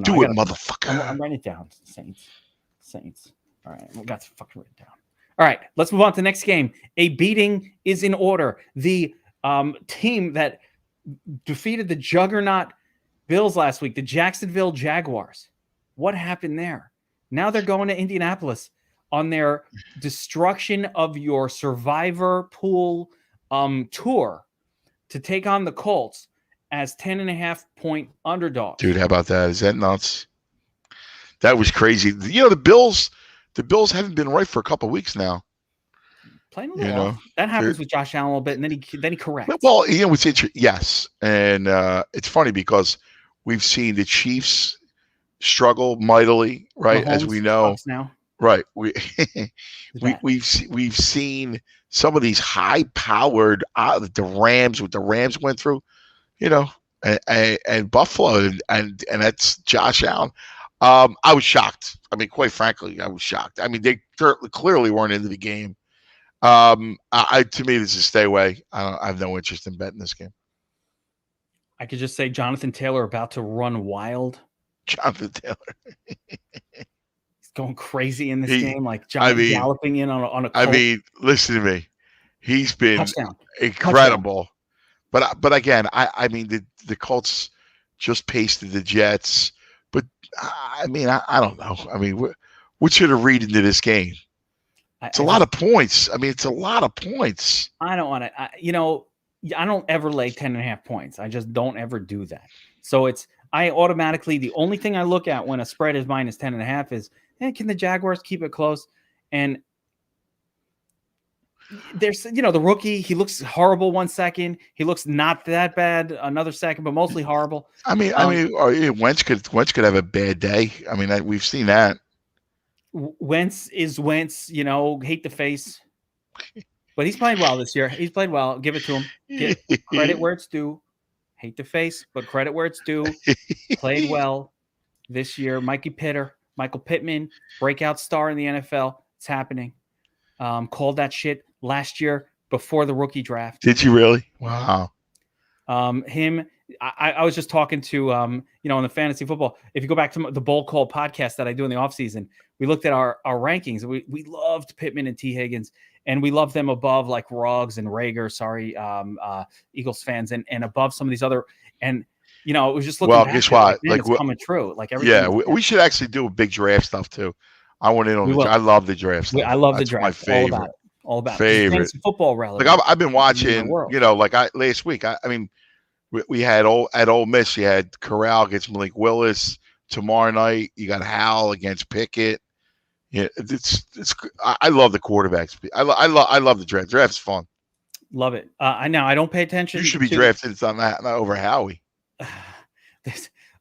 Speaker 2: Do it, motherfucker.
Speaker 1: I'm writing it down. Saints. All right. We got to fucking write it down. All right. Let's move on to the next game. A beating is in order. The team that defeated the juggernaut Bills last week, the Jacksonville Jaguars. What happened there? Now they're going to Indianapolis on their destruction of your survivor pool tour to take on the Colts as 10.5-point underdogs.
Speaker 2: Dude, how about that? Is that nuts? That was crazy. The Bills haven't been right for a couple of weeks now.
Speaker 1: Playing a little off. That happens with Josh Allen a little bit, and then he corrects.
Speaker 2: Well, it's interesting. Yes, and it's funny because we've seen the Chiefs struggle mightily, right?
Speaker 1: Mahomes,
Speaker 2: as we know,
Speaker 1: now.
Speaker 2: Right? We've seen some of these high-powered the Rams, what the Rams went through, and Buffalo, and that's Josh Allen. I was shocked. I mean, quite frankly, I was shocked. I mean, they clearly weren't into the game. To me, this is stay away. I have no interest in betting this game.
Speaker 1: I could just say Jonathan Taylor about to run wild.
Speaker 2: Jonathan Taylor.
Speaker 1: He's going crazy in this game, like galloping in on a Colt.
Speaker 2: I mean, listen to me. He's been incredible. Touchdown. But again, I mean, the Colts just pasted the Jets. But I mean, I don't know. I mean, what should I read into this game? It's a lot of points. I mean, it's a lot of points.
Speaker 1: I don't want to. I don't ever lay 10.5 points. I just don't ever do that. So I automatically, the only thing I look at when a spread is minus 10.5 is, can the Jaguars keep it close? And there's, the rookie, he looks horrible 1 second. He looks not that bad another second, but mostly horrible.
Speaker 2: I mean, Wentz could have a bad day. I mean, we've seen that.
Speaker 1: Wentz is Wentz, hate the face. But he's played well this year. He's played well. Give it to him. Get credit where it's due. Hate the face, but credit where it's due. Played well this year. Michael Pittman, breakout star in the NFL. It's happening. Called that shit last year before the rookie draft.
Speaker 2: Did you really? Wow.
Speaker 1: I was just talking to, in the fantasy football, if you go back to the Bowl Call podcast that I do in the offseason, we looked at our rankings. We loved Pittman and T. Higgins, and we loved them above like Ruggs and Rager, Eagles fans, and above some of these other. And, it was just looking back.
Speaker 2: Guess what?
Speaker 1: Like, it's coming true. Like everything.
Speaker 2: Yeah, we should actually do a big draft stuff too. I want in on I love the draft stuff.
Speaker 1: I love the draft.
Speaker 2: My favorite.
Speaker 1: All about it.
Speaker 2: Favorite.
Speaker 1: Football relevant.
Speaker 2: Like I've been watching, last week. I mean, we had at Ole Miss. You had Corral against Malik Willis. Tomorrow night, you got Howell against Pickett. Yeah, I love the quarterbacks. I love the draft. Draft's fun.
Speaker 1: Love it. I don't pay attention.
Speaker 2: You should be drafted. It's not over Howie.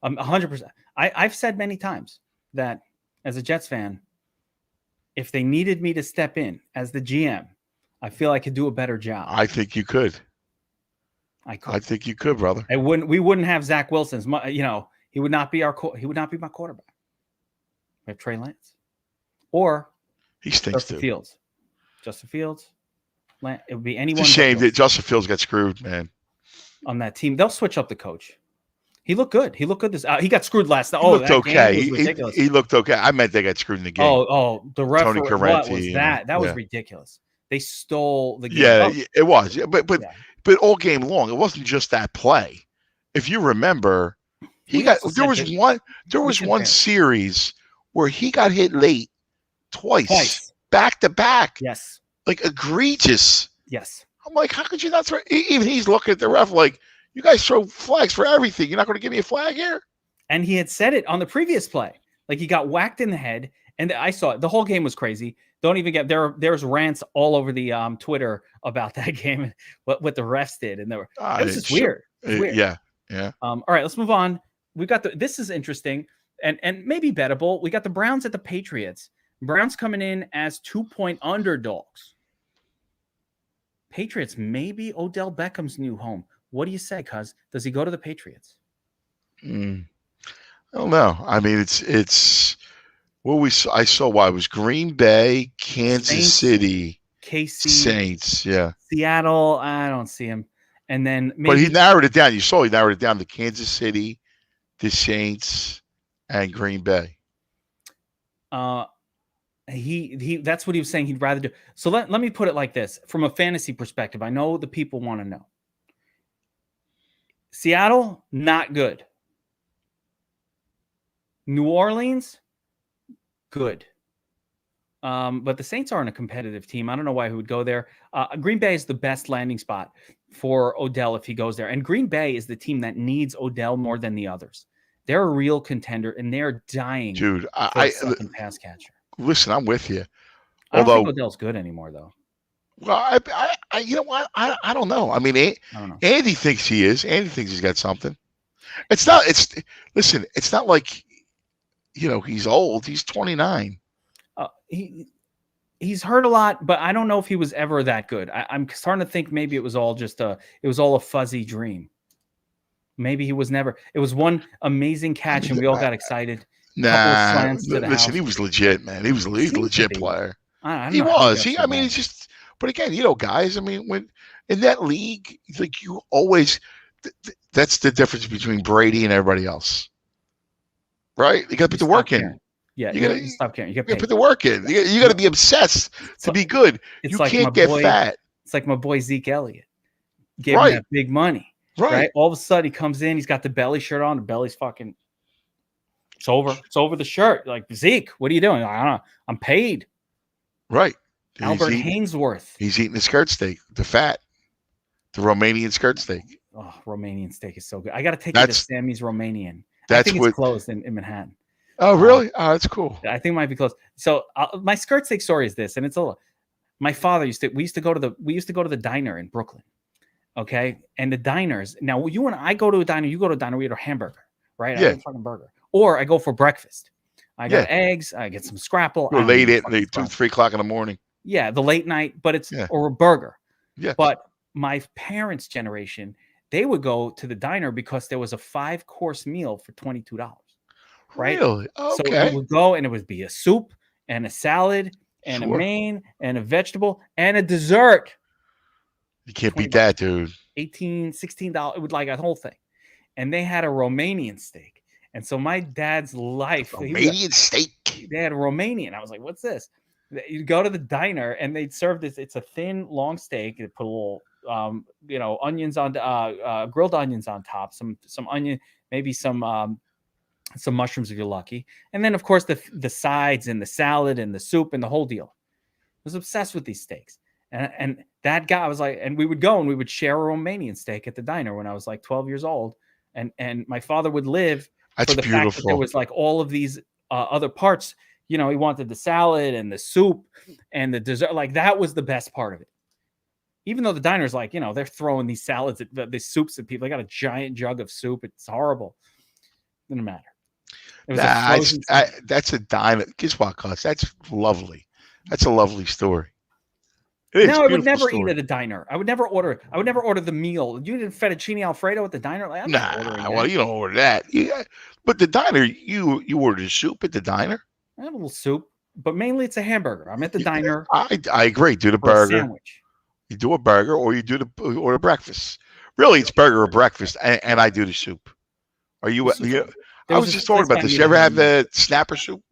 Speaker 1: 100%. I've said many times that as a Jets fan, if they needed me to step in as the GM, I feel I could do a better job.
Speaker 2: I think you could.
Speaker 1: I
Speaker 2: think you could, brother.
Speaker 1: We wouldn't have Zach Wilson's. He would not be he would not be my quarterback. We have Trey Lance, or
Speaker 2: he stinks
Speaker 1: Justin
Speaker 2: too.
Speaker 1: Fields. Justin Fields. It would be anyone.
Speaker 2: It's a shame that Justin Fields got screwed, man.
Speaker 1: On that team, they'll switch up the coach. He looked good. He got screwed last night.
Speaker 2: He looked okay. He looked okay. I meant they got screwed in the game.
Speaker 1: The referee.
Speaker 2: Tony Correnti,
Speaker 1: what was that? That was ridiculous. They stole the game.
Speaker 2: Yeah, it was. Yeah, but all game long, it wasn't just that play. If you remember, there was one series where he got hit late twice. back to back.
Speaker 1: Yes.
Speaker 2: Like egregious.
Speaker 1: Yes.
Speaker 2: I'm like, how could you not throw? Even he's looking at the ref like, you guys throw flags for everything. You're not going to give me a flag here?
Speaker 1: And he had said it on the previous play. Like he got whacked in the head. And I saw it. The whole game was crazy. Don't even get there's rants all over the Twitter about that game and what the refs did. And it was just weird. Weird.
Speaker 2: Yeah.
Speaker 1: All right, let's move on. We got this is interesting and maybe bettable. We got the Browns at the Patriots. Browns coming in as 2-point underdogs. Patriots, maybe Odell Beckham's new home. What do you say, cuz? Does he go to the Patriots?
Speaker 2: I don't know. I mean, it's what I saw. Why it was Green Bay, Kansas
Speaker 1: Saints,
Speaker 2: City,
Speaker 1: KC,
Speaker 2: Saints. Yeah,
Speaker 1: Seattle. I don't see him. And then maybe,
Speaker 2: but he narrowed it down. You saw he narrowed it down to Kansas City, the Saints, and Green Bay.
Speaker 1: He that's what he was saying he'd rather do. So let me put it like this. From a fantasy perspective, I know the people want to know. Seattle, not good. New Orleans, good. But the Saints aren't a competitive team. I don't know why he would go there. Green Bay is the best landing spot for Odell if he goes there. And Green Bay is the team that needs Odell more than the others. They're a real contender, and they're dying
Speaker 2: Dude,
Speaker 1: for a second pass catcher.
Speaker 2: Listen, I'm with you.
Speaker 1: I don't think Odell's good anymore, though.
Speaker 2: Well, I you know what? I don't know. I mean,
Speaker 1: I don't know.
Speaker 2: Andy thinks he is. Andy thinks he's got something. Listen, it's not like, he's old. He's 29.
Speaker 1: He's hurt a lot, but I don't know if he was ever that good. I'm starting to think maybe it was all a fuzzy dream. Maybe he was never. It was one amazing catch, and we all got excited.
Speaker 2: Nah, listen, he was legit, man. He's a legit player. He was. He's just. But again, guys. I mean, when in that league, like you always, that's the difference between Brady and everybody else, right? You got to put the work in.
Speaker 1: Yeah, you got to stop caring. You got to
Speaker 2: put the work in. You got to be obsessed to be good. You can't get fat.
Speaker 1: It's like my boy Zeke Elliott gave him that big money. Right. All of a sudden he comes in, he's got the belly shirt on. The belly's fucking. It's over. It's over the shirt. Like, Zeke, what are you doing? I don't know. I'm paid.
Speaker 2: Right.
Speaker 1: Albert Hainsworth.
Speaker 2: He's eating the skirt steak, the Romanian skirt steak.
Speaker 1: Oh, Romanian steak is so good. I got to take you to Sammy's Romanian. I think it's closed in Manhattan.
Speaker 2: Oh, really? That's cool.
Speaker 1: I think it might be closed. So my skirt steak story is this, and it's my father we used to go to the diner in Brooklyn. Okay. And the diners, now you and I go to a diner, you go to a diner, we eat a hamburger, right?
Speaker 2: Yeah.
Speaker 1: I get a fucking burger. Or I go for breakfast. I got eggs, I get some Scrapple.
Speaker 2: You're late at 2-3 o'clock in the morning.
Speaker 1: Yeah, the late night, but it's or a burger.
Speaker 2: Yeah.
Speaker 1: But my parents' generation, they would go to the diner because there was a 5-course meal for $22. Right?
Speaker 2: Really? Okay.
Speaker 1: So it would go and it would be a soup and a salad and a main and a vegetable and a dessert.
Speaker 2: You can't beat that, dude.
Speaker 1: $18, $16. It would like a whole thing. And they had a Romanian steak. And so my dad's life.
Speaker 2: Romanian steak.
Speaker 1: They had a Romanian. I was like, what's this? You go to the diner and they'd serve this. It's a thin, long steak. They put a little, onions on, grilled onions on top, some onion, maybe some mushrooms if you're lucky. And then, of course, the sides and the salad and the soup and the whole deal. I was obsessed with these steaks. And that guy was like, and we would go and we would share a Romanian steak at the diner when I was like 12 years old. And my father would live
Speaker 2: That's
Speaker 1: for the
Speaker 2: beautiful.
Speaker 1: fact that there was like all of these other parts. He wanted the salad and the soup and the dessert. Like that was the best part of it. Even though the diner's like, they're throwing these salads, these soups at people. They got a giant jug of soup. It's horrible. Doesn't matter.
Speaker 2: That's a diner. Guess what, Cuz? That's lovely. That's a lovely story.
Speaker 1: I would never eat at a diner. I would never order the meal. You did fettuccine Alfredo at the diner? Like, I'm not ordering that.
Speaker 2: Well, you don't order that. But the diner, you order soup at the diner?
Speaker 1: I have a little soup, but mainly it's a hamburger. I'm at the diner.
Speaker 2: I agree. Do the burger.
Speaker 1: Sandwich.
Speaker 2: You do a burger, or you do the breakfast. Really, it's burger or breakfast, and I do the soup. Are you? I was just talking about this. You ever have the snapper soup?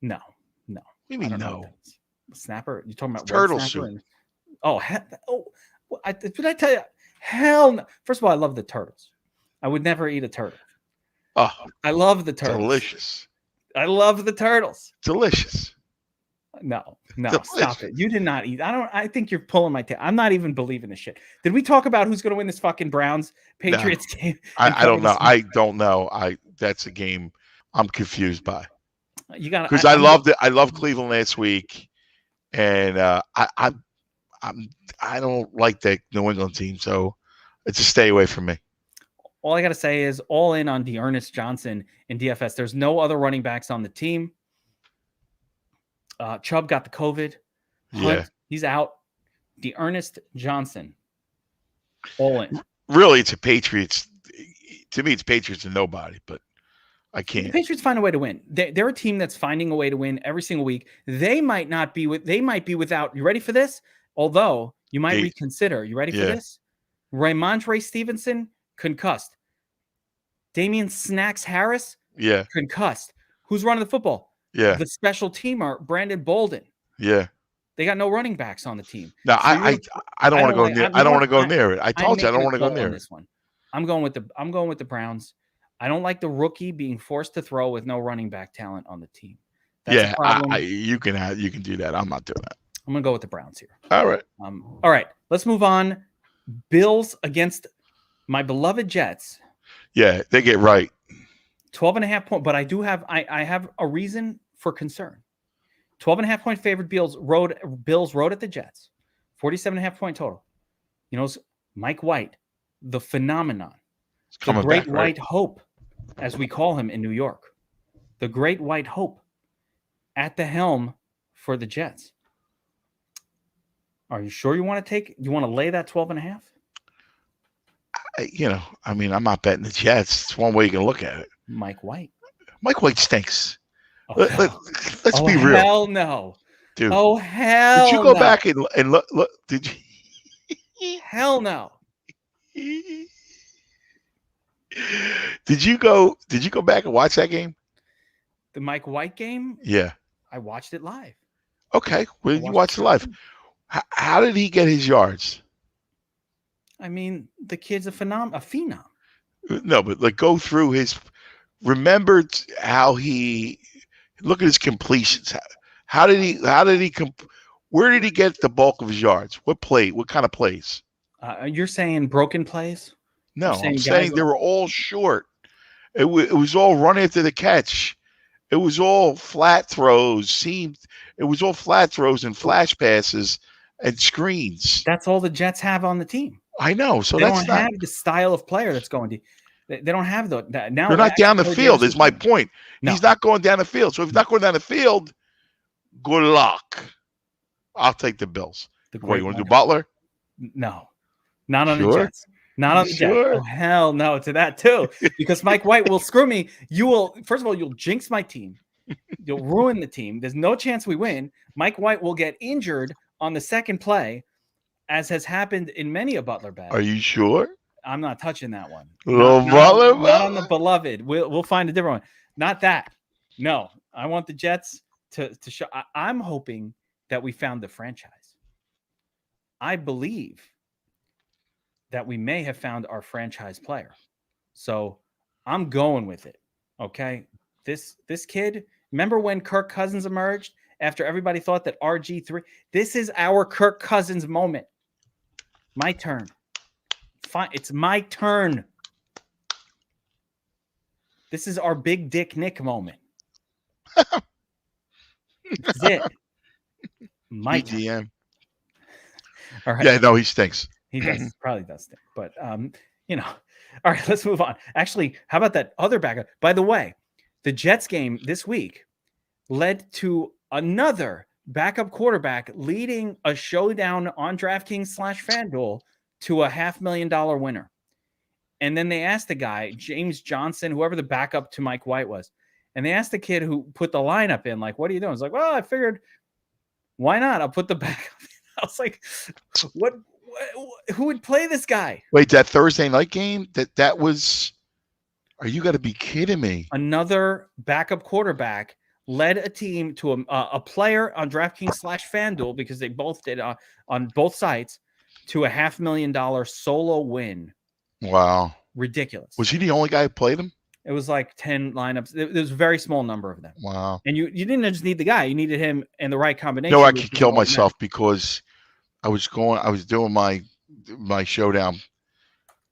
Speaker 1: No.
Speaker 2: What do you mean no?
Speaker 1: Snapper? You talking about
Speaker 2: turtle soup?
Speaker 1: Did I tell you? Hell no. First of all, I love the turtles. I would never eat a turtle.
Speaker 2: Oh,
Speaker 1: I love the turtles.
Speaker 2: Delicious.
Speaker 1: I love the turtles.
Speaker 2: Delicious.
Speaker 1: No, stop it. You did not eat. I think you're pulling my tail. I'm not even believing this shit. Did we talk about who's going to win this fucking Browns Patriots game?
Speaker 2: I don't know. I don't know. That's a game I'm confused by.
Speaker 1: You got
Speaker 2: because I loved it. I loved Cleveland last week, and I don't like the New England team, so it's a stay away from me.
Speaker 1: All I got to say is all in on D'Ernest Johnson in DFS. There's no other running backs on the team. Chubb got the COVID. Hunt, he's out. D'Ernest Johnson, all in.
Speaker 2: Really, it's a Patriots. To me, it's Patriots and nobody, but I can't.
Speaker 1: The Patriots find a way to win. They're a team that's finding a way to win every single week. They might be without. You ready for this? Although you might reconsider. You ready for this? Ramondre Stevenson, concussed. Damian Snacks Harris, concussed. Who's running the football? The special teamer, Brandon Bolden. They got no running backs on the team.
Speaker 2: No, so I don't want to go near. I don't want to go near it. I told you I don't want to go near
Speaker 1: this one. I'm going with the Browns. I don't like the rookie being forced to throw with no running back talent on the team.
Speaker 2: That's you can do that. I'm not doing that.
Speaker 1: I'm gonna go with the Browns here.
Speaker 2: All right.
Speaker 1: All right. Let's move on. Bills against my beloved Jets.
Speaker 2: Yeah, they get right.
Speaker 1: 12.5 point, but I have a reason for concern. 12.5 point favorite Bills rode at the Jets. 47.5 point total. You know, Mike White, the phenomenon, the great white hope, as we call him in New York, the great white hope at the helm for the Jets. Are you sure you want to lay that 12.5?
Speaker 2: I'm not betting the Jets. It's one way you can look at it.
Speaker 1: Mike White
Speaker 2: stinks.
Speaker 1: Oh,
Speaker 2: let's be real.
Speaker 1: Hell no.
Speaker 2: Dude.
Speaker 1: Oh, hell no.
Speaker 2: Did you go back and look? Did you?
Speaker 1: Hell no.
Speaker 2: Did you go back and watch that game?
Speaker 1: The Mike White game?
Speaker 2: Yeah.
Speaker 1: I watched it live.
Speaker 2: Okay. Well, you watched it live. How did he get his yards?
Speaker 1: I mean, the kid's a phenom.
Speaker 2: No, but go through his. Remember how he look at his completions. How did he? Where did he get the bulk of his yards? What kind of plays?
Speaker 1: You're saying broken plays?
Speaker 2: No, I'm saying they were all short. It was all run after the catch. It was all flat throws. It was all flat throws and flash passes and screens.
Speaker 1: That's all the Jets have on the team.
Speaker 2: I know. So
Speaker 1: they don't have the style of player that's going to. They don't have that now.
Speaker 2: They're not down the field. Is my point. No. He's not going down the field. So if he's not going down the field, good luck. I'll take the Bills. What, you want to do Butler?
Speaker 1: No, not on the Jets. Not on the Jets. Oh, hell no to that too. Because Mike White will screw me. First of all, you'll jinx my team. You'll ruin the team. There's no chance we win. Mike White will get injured on the second play, as has happened in many a Butler Bet.
Speaker 2: Are you sure?
Speaker 1: I'm not touching that one.
Speaker 2: Not
Speaker 1: on the beloved. We'll find a different one. Not that. No, I want the Jets to show. I'm hoping that we found the franchise. I believe that we may have found our franchise player. So I'm going with it. Okay. This kid, remember when Kirk Cousins emerged after everybody thought that RG3, this is our Kirk Cousins moment. My turn. Fine. It's my turn. This is our big dick Nick moment. That's it. My
Speaker 2: GM.
Speaker 1: All right.
Speaker 2: Yeah, no, he stinks.
Speaker 1: He does probably does stink. But all right, let's move on. Actually, how about that other backup? By the way, the Jets game this week led to another backup quarterback leading a showdown on DraftKings /FanDuel to a $500,000 winner. And then they asked the guy, James Johnson, whoever the backup to Mike White was, and they asked the kid who put the lineup in, like, what are you doing? It's like, well, I figured, why not? I'll put the backup in. I was like, what? Who would play this guy?
Speaker 2: Wait, that Thursday night game? That was, are you got to be kidding me?
Speaker 1: Another backup quarterback led a team to a player on DraftKings /FanDuel, because they both did on both sites, to a $500,000 solo win.
Speaker 2: Wow.
Speaker 1: Ridiculous.
Speaker 2: Was he the only guy who played him?
Speaker 1: It was like 10 lineups. There was a very small number of them.
Speaker 2: Wow.
Speaker 1: And you didn't just need the guy. You needed him in the right combination.
Speaker 2: No, I could kill myself because I was doing my showdown,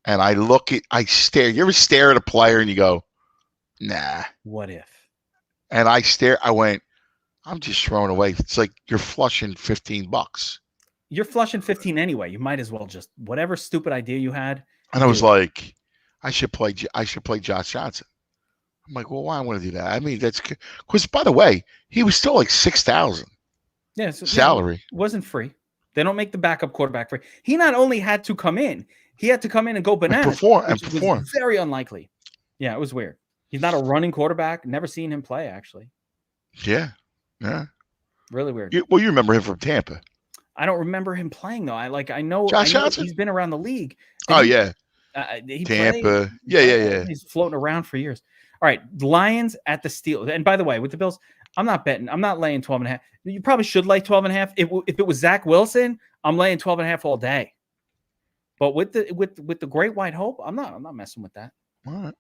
Speaker 2: and I stare. You ever stare at a player and you go, nah.
Speaker 1: What if?
Speaker 2: And I went, I'm just throwing away. It's like you're flushing $15.
Speaker 1: You're flushing 15 anyway. You might as well just whatever stupid idea you had.
Speaker 2: And I was like, I should play Josh Johnson. I'm like, well, why I want to do that? I mean, that's because, by the way, he was still like $6,000 salary.
Speaker 1: It wasn't free. They don't make the backup quarterback free. He not only had to come in, he had to come in and go bananas.
Speaker 2: And perform.
Speaker 1: Very unlikely. Yeah, it was weird. He's not a running quarterback. Never seen him play, actually.
Speaker 2: Yeah.
Speaker 1: Really weird.
Speaker 2: You remember him from Tampa.
Speaker 1: I don't remember him playing, though. I know he's been around the league.
Speaker 2: He
Speaker 1: Tampa.
Speaker 2: Tampa. Yeah.
Speaker 1: He's floating around for years. All right, Lions at the Steelers. And by the way, with the Bills, I'm not betting. I'm not laying 12.5. You probably should lay 12.5. If it was Zach Wilson, I'm laying 12.5 all day. But with the Great White Hope, I'm not messing with that.
Speaker 2: All right.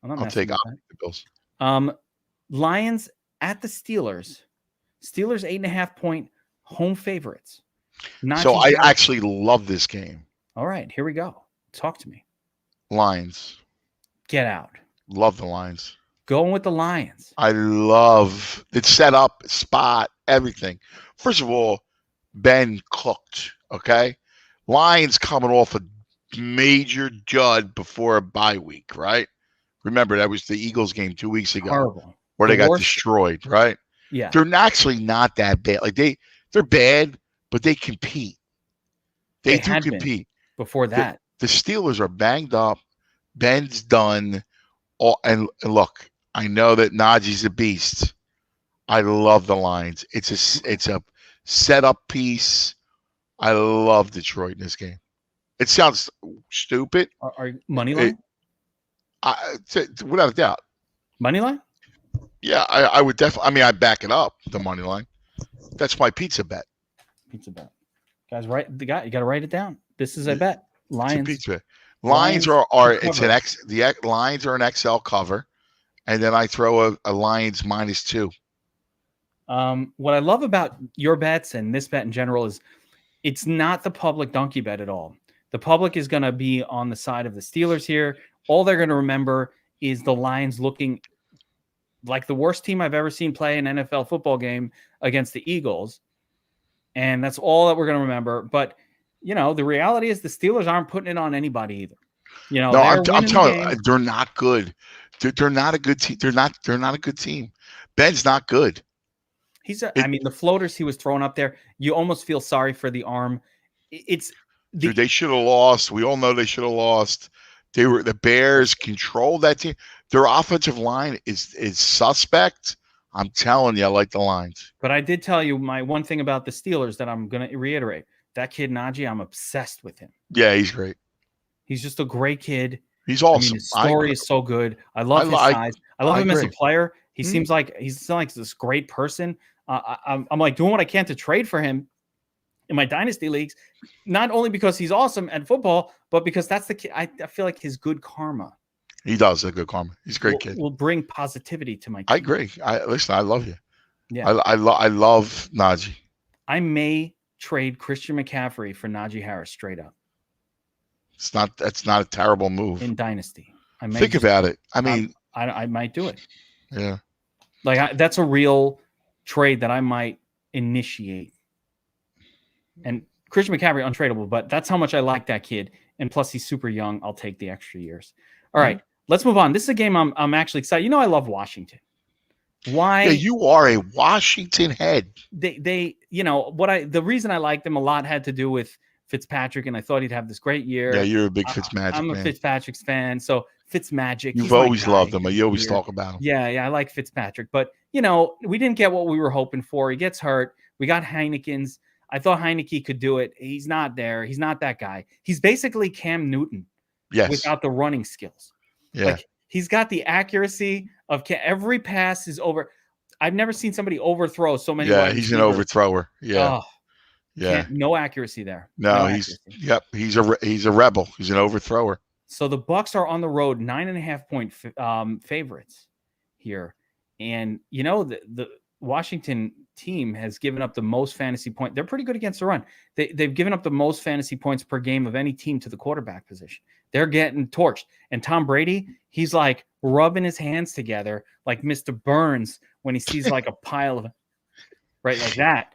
Speaker 1: I'll take
Speaker 2: the Bills.
Speaker 1: Lions at the Steelers. Steelers 8.5-point home favorites.
Speaker 2: So I actually love this game.
Speaker 1: All right, here we go. Talk to me.
Speaker 2: Lions.
Speaker 1: Get out.
Speaker 2: Love the Lions.
Speaker 1: Going with the Lions.
Speaker 2: I love it. Set up, spot, everything. First of all, Ben cooked. Okay, Lions coming off a major dud before a bye week, right? Remember that was the Eagles game 2 weeks ago.
Speaker 1: Horrible.
Speaker 2: Where they got destroyed, right?
Speaker 1: Yeah.
Speaker 2: They're actually not that bad. Like they're bad, but they compete. They do compete.
Speaker 1: Before that.
Speaker 2: The Steelers are banged up. Ben's done. And look, I know that Najee's a beast. I love the Lions. It's a setup piece. I love Detroit in this game. It sounds stupid.
Speaker 1: Are money line?
Speaker 2: Without a doubt.
Speaker 1: Money line?
Speaker 2: Yeah, I would definitely. I mean, I back it up, the money line. That's my pizza bet.
Speaker 1: Pizza bet. Guys, you got to write it down. This is a bet. Lions.
Speaker 2: It's a pizza bet. Lions are the Lions are an XL cover, and then I throw a Lions -2.
Speaker 1: What I love about your bets and this bet in general is it's not the public donkey bet at all. The public is going to be on the side of the Steelers here. All they're going to remember is the Lions looking like the worst team I've ever seen play an NFL football game against the Eagles. And that's all that we're going to remember. But, the reality is the Steelers aren't putting it on anybody either.
Speaker 2: No, I'm telling you, they're not good. They're not a good team. They're not a good team. Ben's not good.
Speaker 1: The floaters he was throwing up there, you almost feel sorry for the arm.
Speaker 2: They should have lost. We all know they should have lost. The Bears controlled that team. Their offensive line is suspect. I'm telling you, I like the Lions.
Speaker 1: But I did tell you my one thing about the Steelers that I'm going to reiterate. That kid, Najee, I'm obsessed with him.
Speaker 2: Yeah, he's great.
Speaker 1: He's just a great kid.
Speaker 2: He's awesome.
Speaker 1: His story is so good. I love his size. I love him as a player. He seems like he's like this great person. I'm like doing what I can to trade for him in my dynasty leagues, not only because he's awesome at football, but because that's the kid. I feel like his good karma.
Speaker 2: He does have good karma. He's a great kid.
Speaker 1: Will bring positivity to my team.
Speaker 2: I agree. Listen, I love you.
Speaker 1: Yeah,
Speaker 2: I love Najee.
Speaker 1: I may trade Christian McCaffrey for Najee Harris straight up.
Speaker 2: That's not a terrible move
Speaker 1: in dynasty. I may
Speaker 2: think about it. I mean,
Speaker 1: I might do it.
Speaker 2: Yeah,
Speaker 1: that's a real trade that I might initiate. And Christian McCaffrey untradeable, but that's how much I like that kid. And plus, he's super young. I'll take the extra years. All right, let's move on. This is a game I'm actually excited. I love Washington. Why?
Speaker 2: Yeah, you are a Washington head.
Speaker 1: The reason I liked them a lot had to do with Fitzpatrick, and I thought he'd have this great year.
Speaker 2: Yeah, you're a big Fitzmagic
Speaker 1: I'm a
Speaker 2: man.
Speaker 1: Fitzpatrick's fan, so Fitzmagic.
Speaker 2: You've always loved him. You always talk about him.
Speaker 1: Yeah, I like Fitzpatrick, but we didn't get what we were hoping for. He gets hurt. We got Heineken's. I thought Heineke could do it. He's not there. He's not that guy. He's basically Cam Newton.
Speaker 2: Yes.
Speaker 1: Without the running skills.
Speaker 2: Yeah.
Speaker 1: Like, he's got the accuracy of every pass is over. I've never seen somebody overthrow so many.
Speaker 2: Yeah, he's an overthrower. Yeah.
Speaker 1: Oh,
Speaker 2: yeah.
Speaker 1: No accuracy there.
Speaker 2: No, he's a rebel. He's an overthrower.
Speaker 1: So the Bucs are on the road, 9.5-point favorites here. And, the Washington team has given up the most fantasy points. They're pretty good against the run. They've given up the most fantasy points per game of any team to the quarterback position. They're getting torched. And Tom Brady, he's like rubbing his hands together like Mr. Burns when he sees like a pile of, right, like that.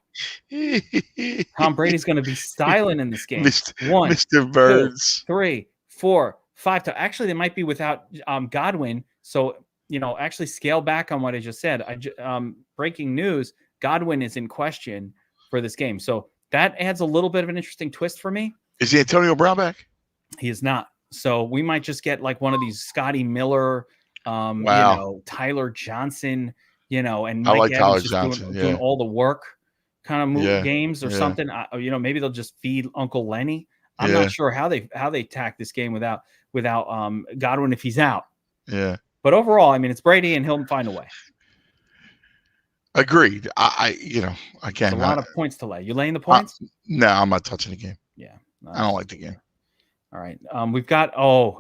Speaker 1: Tom Brady's going to be styling in this game.
Speaker 2: Mr. Burns.
Speaker 1: 2, 3, 4, 5. Actually, they might be without Godwin. So, actually scale back on what I just said. Breaking news, Godwin is in question for this game. So that adds a little bit of an interesting twist for me.
Speaker 2: Is he Antonio Brown back?
Speaker 1: He is not. So we might just get like one of these Scotty Miller, Tyler Johnson, and Mike
Speaker 2: I like Tyler
Speaker 1: Evans
Speaker 2: Johnson,
Speaker 1: doing all the work kind of games or something. Maybe they'll just feed Uncle Lenny. I'm not sure how they tack this game without Godwin if he's out.
Speaker 2: Yeah.
Speaker 1: But overall, I mean, it's Brady and he'll find a way.
Speaker 2: Agreed. I can't.
Speaker 1: It's a lot of points to lay. You laying the points?
Speaker 2: No, I'm not touching the game.
Speaker 1: Yeah.
Speaker 2: I don't like the game.
Speaker 1: All right. We've got,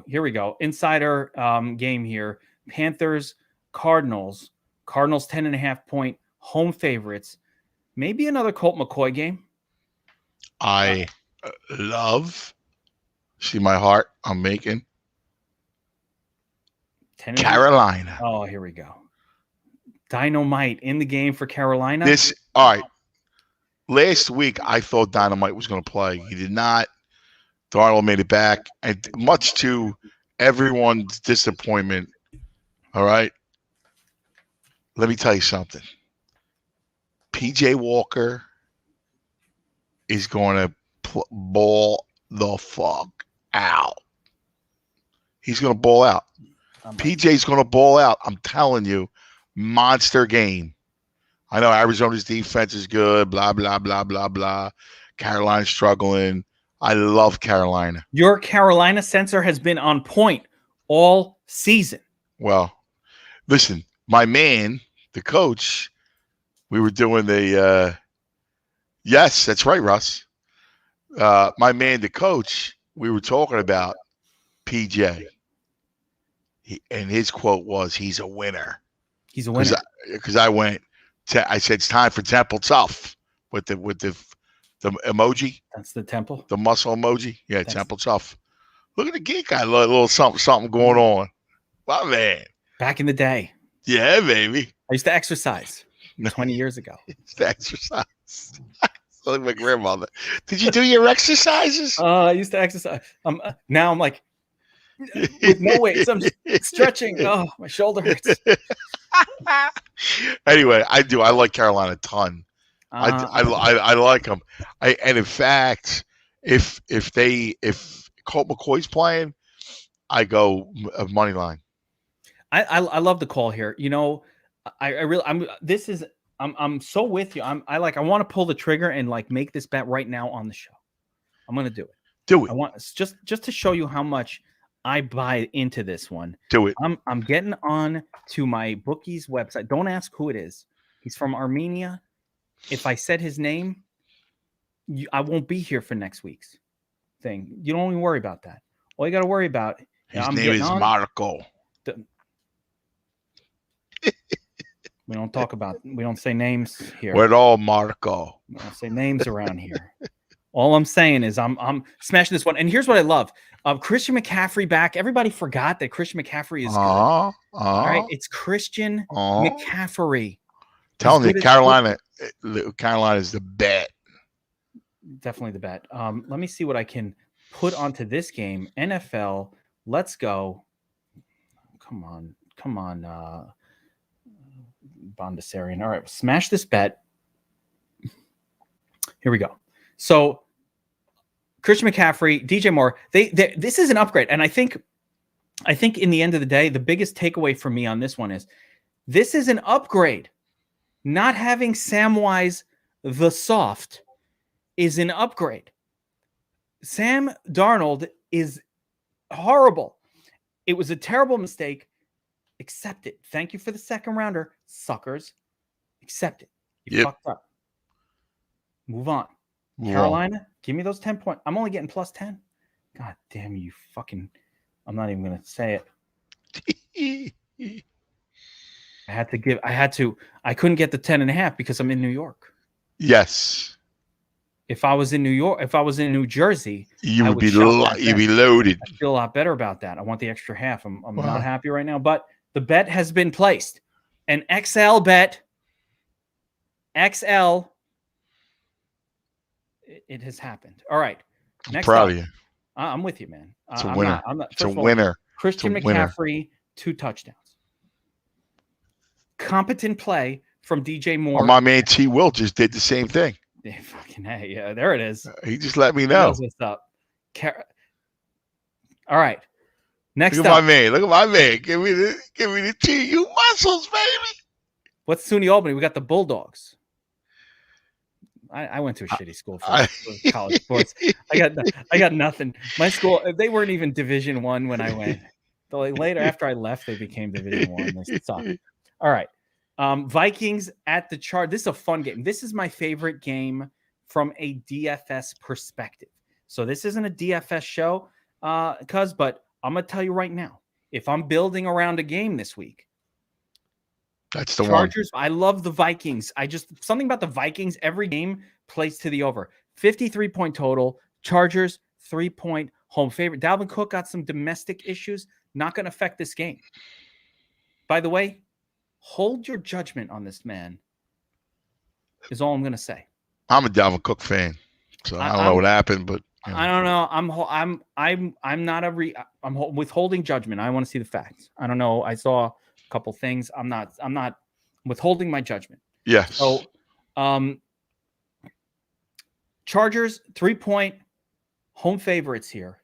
Speaker 1: here we go. Insider game here. Panthers, Cardinals. Cardinals 10.5-point home favorites. Maybe another Colt McCoy game.
Speaker 2: I love. See my heart I'm making. Carolina.
Speaker 1: Oh, here we go. Dynamite in the game for Carolina.
Speaker 2: All right. Last week, I thought Dynamite was going to play. He did not. Darnold made it back, and much to everyone's disappointment. All right. Let me tell you something. PJ Walker is going to ball the fuck out. He's going to ball out. PJ's going to ball out. I'm telling you, monster game. I know Arizona's defense is good, blah, blah, blah, blah, blah. Carolina's struggling. I love Carolina.
Speaker 1: Your Carolina sensor has been on point all season.
Speaker 2: Well, listen, my man, the coach, we were doing yes, that's right, Russ. My man, the coach, we were talking about PJ. And his quote was, he's a winner.
Speaker 1: He's a winner.
Speaker 2: Because I said, it's time for Temple Tough with the emoji.
Speaker 1: That's the Temple.
Speaker 2: The muscle emoji. Yeah, Temple Tough. Look at the Geek. I got a little something going on. My man.
Speaker 1: Back in the day.
Speaker 2: Yeah, baby.
Speaker 1: I used to exercise 20 years ago.
Speaker 2: I used to exercise. Like my grandmother. Did you do your exercises?
Speaker 1: I used to exercise. Now I'm like, with no weights, I'm just stretching. Oh, my shoulder hurts.
Speaker 2: Anyway, I do. I like Carolina a ton. I like them. And in fact, if Colt McCoy's playing, I go money line.
Speaker 1: I love the call here. I'm so with you. I want to pull the trigger and like make this bet right now on the show. I'm gonna do it.
Speaker 2: Do it.
Speaker 1: I want just to show you how much I buy into this one.
Speaker 2: Do it.
Speaker 1: I'm getting on to my bookie's website. Don't ask who it is. He's from Armenia. If I said his name, I won't be here for next week's thing. You don't even worry about that. All you got to worry about.
Speaker 2: His name is Marco.
Speaker 1: We don't say names here.
Speaker 2: We're all Marco.
Speaker 1: We don't say names around here. All I'm saying is I'm smashing this one. And here's what I love. Christian McCaffrey back. Everybody forgot that Christian McCaffrey is good. All right. It's Christian McCaffrey.
Speaker 2: Telling you, Carolina is the bet.
Speaker 1: Definitely the bet. Let me see what I can put onto this game. NFL. Let's go. Come on. Bondasarian. All right. Smash this bet. Here we go. So Christian McCaffrey, DJ Moore, this is an upgrade. And I think in the end of the day, the biggest takeaway for me on this one is this is an upgrade. Not having Samwise the soft is an upgrade. Sam Darnold is horrible. It was a terrible mistake. Accept it. Thank you for the second rounder, suckers. Accept it. You fucked up. Move on. Carolina, give me those 10 points. I'm only getting plus 10. God damn you fucking. I'm not even going to say it. I couldn't get the 10.5 because I'm in New York.
Speaker 2: Yes.
Speaker 1: If I was in New Jersey,
Speaker 2: You'd be loaded.
Speaker 1: I feel a lot better about that. I want the extra half. I'm not happy right now, but the bet has been placed. An XL bet. XL. It has happened. All right.
Speaker 2: I'm proud of you.
Speaker 1: I'm with you, man.
Speaker 2: It's a winner.
Speaker 1: It's a winner. Christian McCaffrey,
Speaker 2: winner.
Speaker 1: 2 touchdowns. Competent play from DJ Moore.
Speaker 2: Well, my man T. Will just did the same thing.
Speaker 1: Yeah, fucking hey, yeah, there it is.
Speaker 2: He just let me know.
Speaker 1: What's up? All right. Next
Speaker 2: Look at my man. Look at my man. Give me the TU muscles, baby.
Speaker 1: What's SUNY Albany? We got the Bulldogs. I went to a shitty school for college sports. I got nothing. My school, they weren't even Division I when I went. So later, after I left, they became Division I. They sucked. All right. Vikings at the Chargers. This is a fun game. This is my favorite game from a DFS perspective. So this isn't a DFS show, but I'm going to tell you right now, if I'm building around a game this week,
Speaker 2: that's the
Speaker 1: Chargers.
Speaker 2: one.
Speaker 1: I love the Vikings. Something about the Vikings. Every game plays to the over. 53-point total. Chargers 3-point home favorite. Dalvin Cook got some domestic issues. Not going to affect this game. By the way, hold your judgment on this man. Is all I'm going to say.
Speaker 2: I'm a Dalvin Cook fan, so I don't know what happened, but
Speaker 1: you know. I don't know. I'm withholding judgment. I want to see the facts. I don't know. I saw couple things. I'm not withholding my judgment.
Speaker 2: Yes.
Speaker 1: So, Chargers 3-point home favorites here.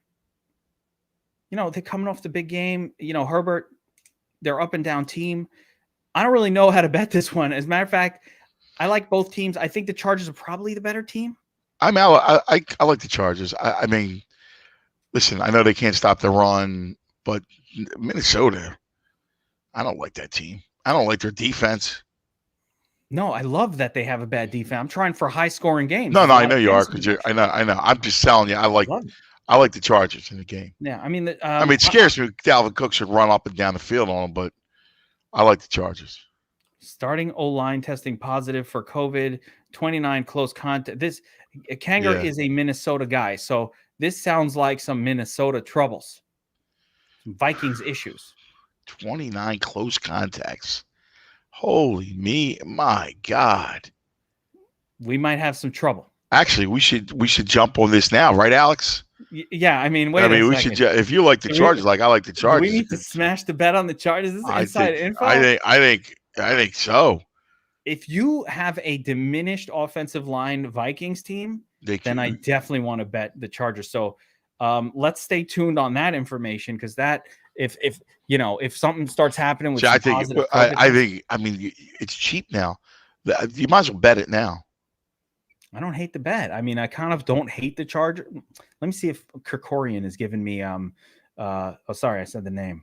Speaker 1: You know, they're coming off the big game. You know, Herbert, they're up and down team. I don't really know how to bet this one. As a matter of fact, I like both teams. I think the Chargers are probably the better team.
Speaker 2: I like the Chargers. I mean, listen, I know they can't stop the run, but Minnesota, I don't like that team. I don't like their defense.
Speaker 1: No, I love that they have a bad defense. I'm trying for high-scoring games.
Speaker 2: No, I know you are because I know. I'm just telling you, I like the Chargers in the game.
Speaker 1: Yeah, I mean,
Speaker 2: it scares me. Dalvin Cook should run up and down the field on them, but I like the Chargers.
Speaker 1: Starting O-line testing positive for COVID. 29 close contact. This Kanger is a Minnesota guy, so this sounds like some Minnesota troubles, some Vikings issues.
Speaker 2: 29 close contacts. Holy my God.
Speaker 1: We might have some trouble.
Speaker 2: Actually, we should jump on this now, right, Alex?
Speaker 1: Yeah, I mean,
Speaker 2: we should. If you like the Chargers, like I like the Chargers,
Speaker 1: we need to smash the bet on the Chargers. This is inside info.
Speaker 2: I think so.
Speaker 1: If you have a diminished offensive line Vikings team, then I definitely want to bet the Chargers. So let's stay tuned on that information because that. If something starts happening with
Speaker 2: I think it's cheap now. You might as well bet it now.
Speaker 1: I don't hate the bet. I mean, I kind of don't hate the Charger. Let me see if Kerkorian is giving me sorry, I said the name.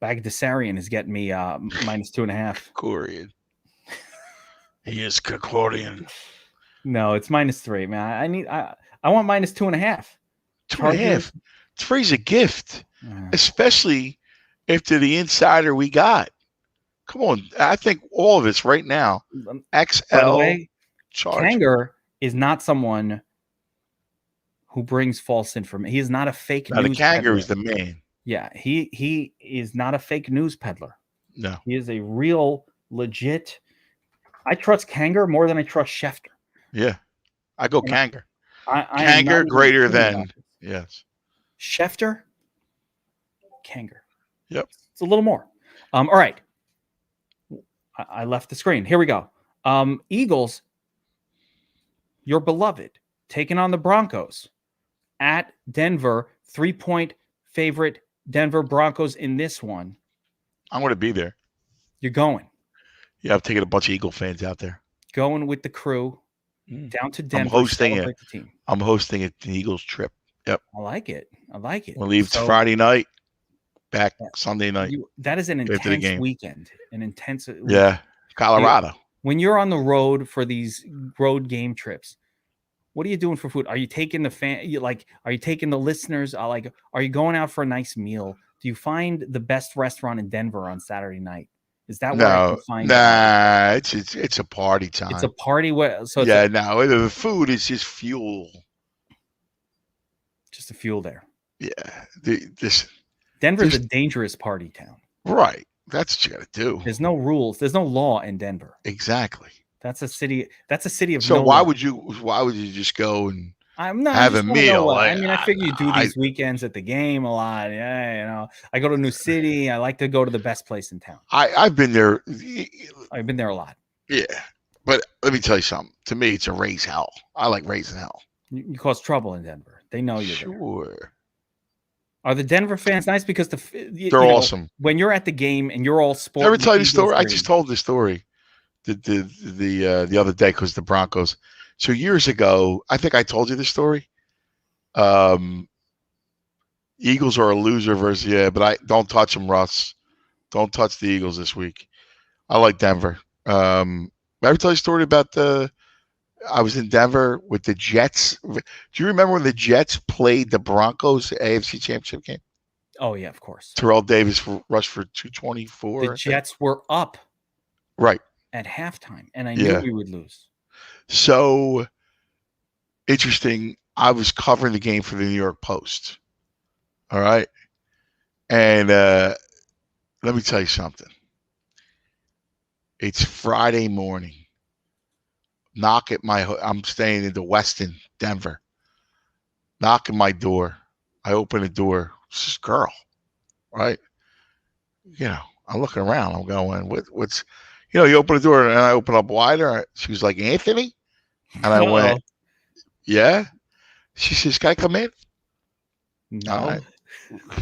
Speaker 1: Bagdasarian is getting me minus 2.5.
Speaker 2: Kerkorian. He is Kerkorian.
Speaker 1: No, it's minus 3, man. I want minus 2.5.
Speaker 2: 2.5. 3's a gift, especially if to the insider we got. Come on, I think all of us right now. XL. By the way,
Speaker 1: Kanger is not someone who brings false information. He is not a fake news.
Speaker 2: The Kanger
Speaker 1: peddler.
Speaker 2: Is the man.
Speaker 1: Yeah, he is not a fake news peddler.
Speaker 2: No,
Speaker 1: he is a real, legit. I trust Kanger more than I trust Schefter.
Speaker 2: Yeah, I go Kanger. Kanger greater than yes.
Speaker 1: Schefter, Kanger.
Speaker 2: Yep.
Speaker 1: It's a little more. All right. I left the screen. Here we go. Eagles, your beloved, taking on the Broncos at Denver. 3-point favorite Denver Broncos in this one.
Speaker 2: I'm going to be there.
Speaker 1: You're going.
Speaker 2: Yeah, I've taken a bunch of Eagle fans out there.
Speaker 1: Going with the crew down to Denver.
Speaker 2: I'm hosting it. The Eagles trip. Yep.
Speaker 1: I like it.
Speaker 2: We'll leave Friday night, back Sunday night.
Speaker 1: That is an intense weekend. An intense.
Speaker 2: Yeah. Colorado.
Speaker 1: When you're on the road for these road game trips, What are you doing for food? Are you taking are you taking the listeners? Are you going out for a nice meal? Do you find the best restaurant in Denver on Saturday night? Is that where I can
Speaker 2: No,
Speaker 1: find?
Speaker 2: nah, it's a party time.
Speaker 1: It's a party. So
Speaker 2: yeah, no, the food is just fuel.
Speaker 1: Just a fuel there.
Speaker 2: Yeah,
Speaker 1: Denver's a dangerous party town.
Speaker 2: Right. That's what you got to do.
Speaker 1: There's no rules. There's no law in Denver.
Speaker 2: Exactly.
Speaker 1: That's a city of
Speaker 2: so
Speaker 1: no
Speaker 2: why
Speaker 1: law.
Speaker 2: would you just go and
Speaker 1: have a meal? I figure you do these weekends at the game a lot. Yeah, I go to a new city. I like to go to the best place in town.
Speaker 2: I've been there.
Speaker 1: I've been there a lot.
Speaker 2: Yeah. But let me tell you something. To me, it's a raise hell. I like raising hell.
Speaker 1: You cause trouble in Denver. They know you're
Speaker 2: there.
Speaker 1: Are the Denver fans nice? Because
Speaker 2: they're awesome.
Speaker 1: When you're at the game and you're all sports.
Speaker 2: Ever tell you the story? I just told the story the other day because the Broncos. So years ago, I think I told you the story. Eagles are a loser versus but I don't touch them, Russ. Don't touch the Eagles this week. I like Denver. Ever tell you a story about I was in Denver with the Jets. Do you remember when the Jets played the Broncos AFC Championship game?
Speaker 1: Oh, yeah, of course.
Speaker 2: Terrell Davis rushed for 224.
Speaker 1: The Jets were up.
Speaker 2: Right.
Speaker 1: At halftime, and I knew we would lose.
Speaker 2: So interesting. I was covering the game for the New York Post. All right. And let me tell you something. It's Friday morning. Knock at I'm staying in the Westin, Denver. Knock at my door. I open the door. It's this girl, right? I'm looking around. I'm going, what's, you open the door and I open up wider. She was like, Anthony? And I went, yeah. She says, can I come in?
Speaker 1: No.
Speaker 2: All right.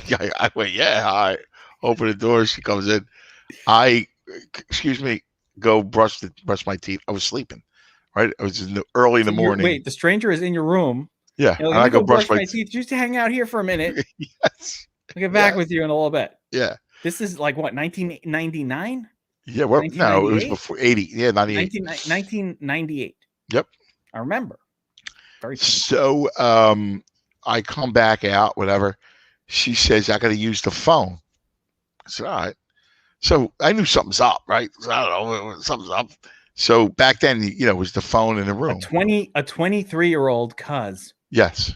Speaker 2: Yeah, I went, yeah. All right. Open the door. She comes in. Excuse me, go brush my teeth. I was sleeping. Right, it was early in the morning.
Speaker 1: Wait, the stranger is in your room.
Speaker 2: Yeah,
Speaker 1: and I go brush my teeth. Just to hang out here for a minute.
Speaker 2: Yes,
Speaker 1: I'll get back with you in a little bit.
Speaker 2: Yeah,
Speaker 1: this is like what 1999.
Speaker 2: Yeah, well, no, it was before 80. Yeah, 98.
Speaker 1: 1998.
Speaker 2: Yep,
Speaker 1: I remember. Very painful.
Speaker 2: So, I come back out. Whatever. She says I got to use the phone. I said, all right. So I knew something's up, right? So I don't know, something's up. So back then, it was the phone in the room.
Speaker 1: A 23-year-old cuz.
Speaker 2: Yes.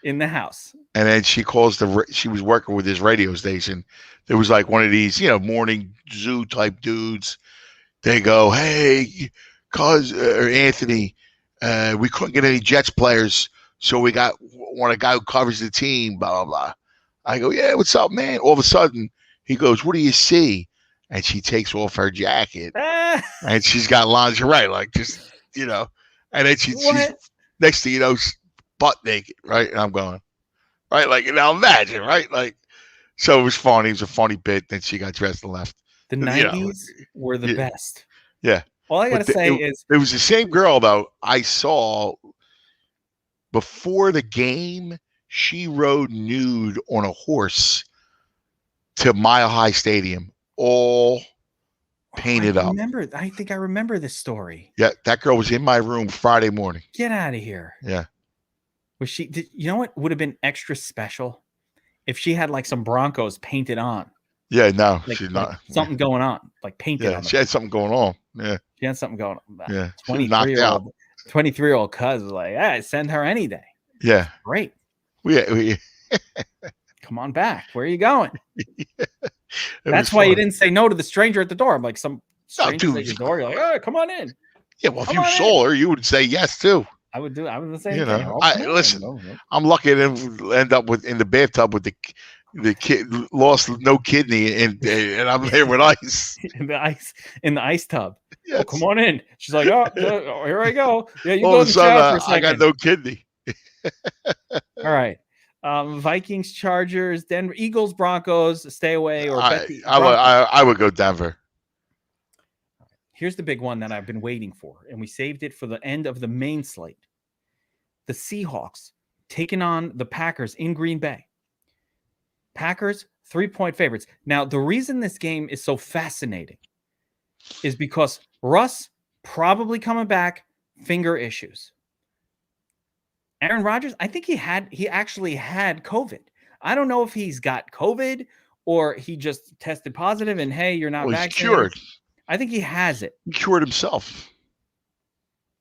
Speaker 1: In the house.
Speaker 2: And then she calls she was working with this radio station. There was like one of these, morning zoo type dudes. They go, hey, cuz Anthony, we couldn't get any Jets players, so we want a guy who covers the team, blah, blah, blah. I go, yeah, what's up, man? All of a sudden, he goes, what do you see? And she takes off her jacket, and she's got lingerie, like just, and then she's next thing you know, butt naked, right? And I'm going, right, like, now imagine, right, like, so it was funny. It was a funny bit. Then she got dressed and left.
Speaker 1: The 90s were the best.
Speaker 2: Yeah.
Speaker 1: All I gotta say is
Speaker 2: it was the same girl though I saw before the game. She rode nude on a horse to Mile High Stadium. All painted up.
Speaker 1: I think I remember this story.
Speaker 2: Yeah, that girl was in my room Friday morning.
Speaker 1: Get out of here.
Speaker 2: Yeah.
Speaker 1: Was she? You know what would have been extra special if she had like some Broncos painted on?
Speaker 2: Yeah, no, she's not.
Speaker 1: Something going on, like painted.
Speaker 2: Yeah, she had something going on. Yeah,
Speaker 1: she had something going on.
Speaker 2: Yeah,
Speaker 1: 23-year-old cuz was like, yeah, send her any day.
Speaker 2: Yeah,
Speaker 1: great.
Speaker 2: We
Speaker 1: come on back. Where are you going? That's why you didn't say no to the stranger at the door. I'm like, some stranger at your door. You're like, oh, come on in.
Speaker 2: Yeah, well, if you saw her, you would say yes too.
Speaker 1: I would do. I would say,
Speaker 2: listen. I'm lucky to end up in the bathtub with the kid lost no kidney, and I'm there with ice.
Speaker 1: in the ice tub.
Speaker 2: Yes.
Speaker 1: Oh, come on in. She's like, oh, here I go. Yeah, you
Speaker 2: all
Speaker 1: go
Speaker 2: of
Speaker 1: to the shower for a second.
Speaker 2: I got no kidney.
Speaker 1: All right. Vikings, Chargers, Denver, Eagles, Broncos. Stay away or
Speaker 2: I would go Denver.
Speaker 1: Here's the big one that I've been waiting for, and we saved it for the end of the main slate. The Seahawks taking on the Packers in Green Bay. Packers, 3-point favorites. Now, the reason this game is so fascinating is because Russ probably coming back, finger issues. Aaron Rodgers, I think he actually had COVID. I don't know if he's got COVID or he just tested positive and hey, you're not
Speaker 2: Well, he's
Speaker 1: vaccinated.
Speaker 2: cured.
Speaker 1: I think he has it.
Speaker 2: He cured himself.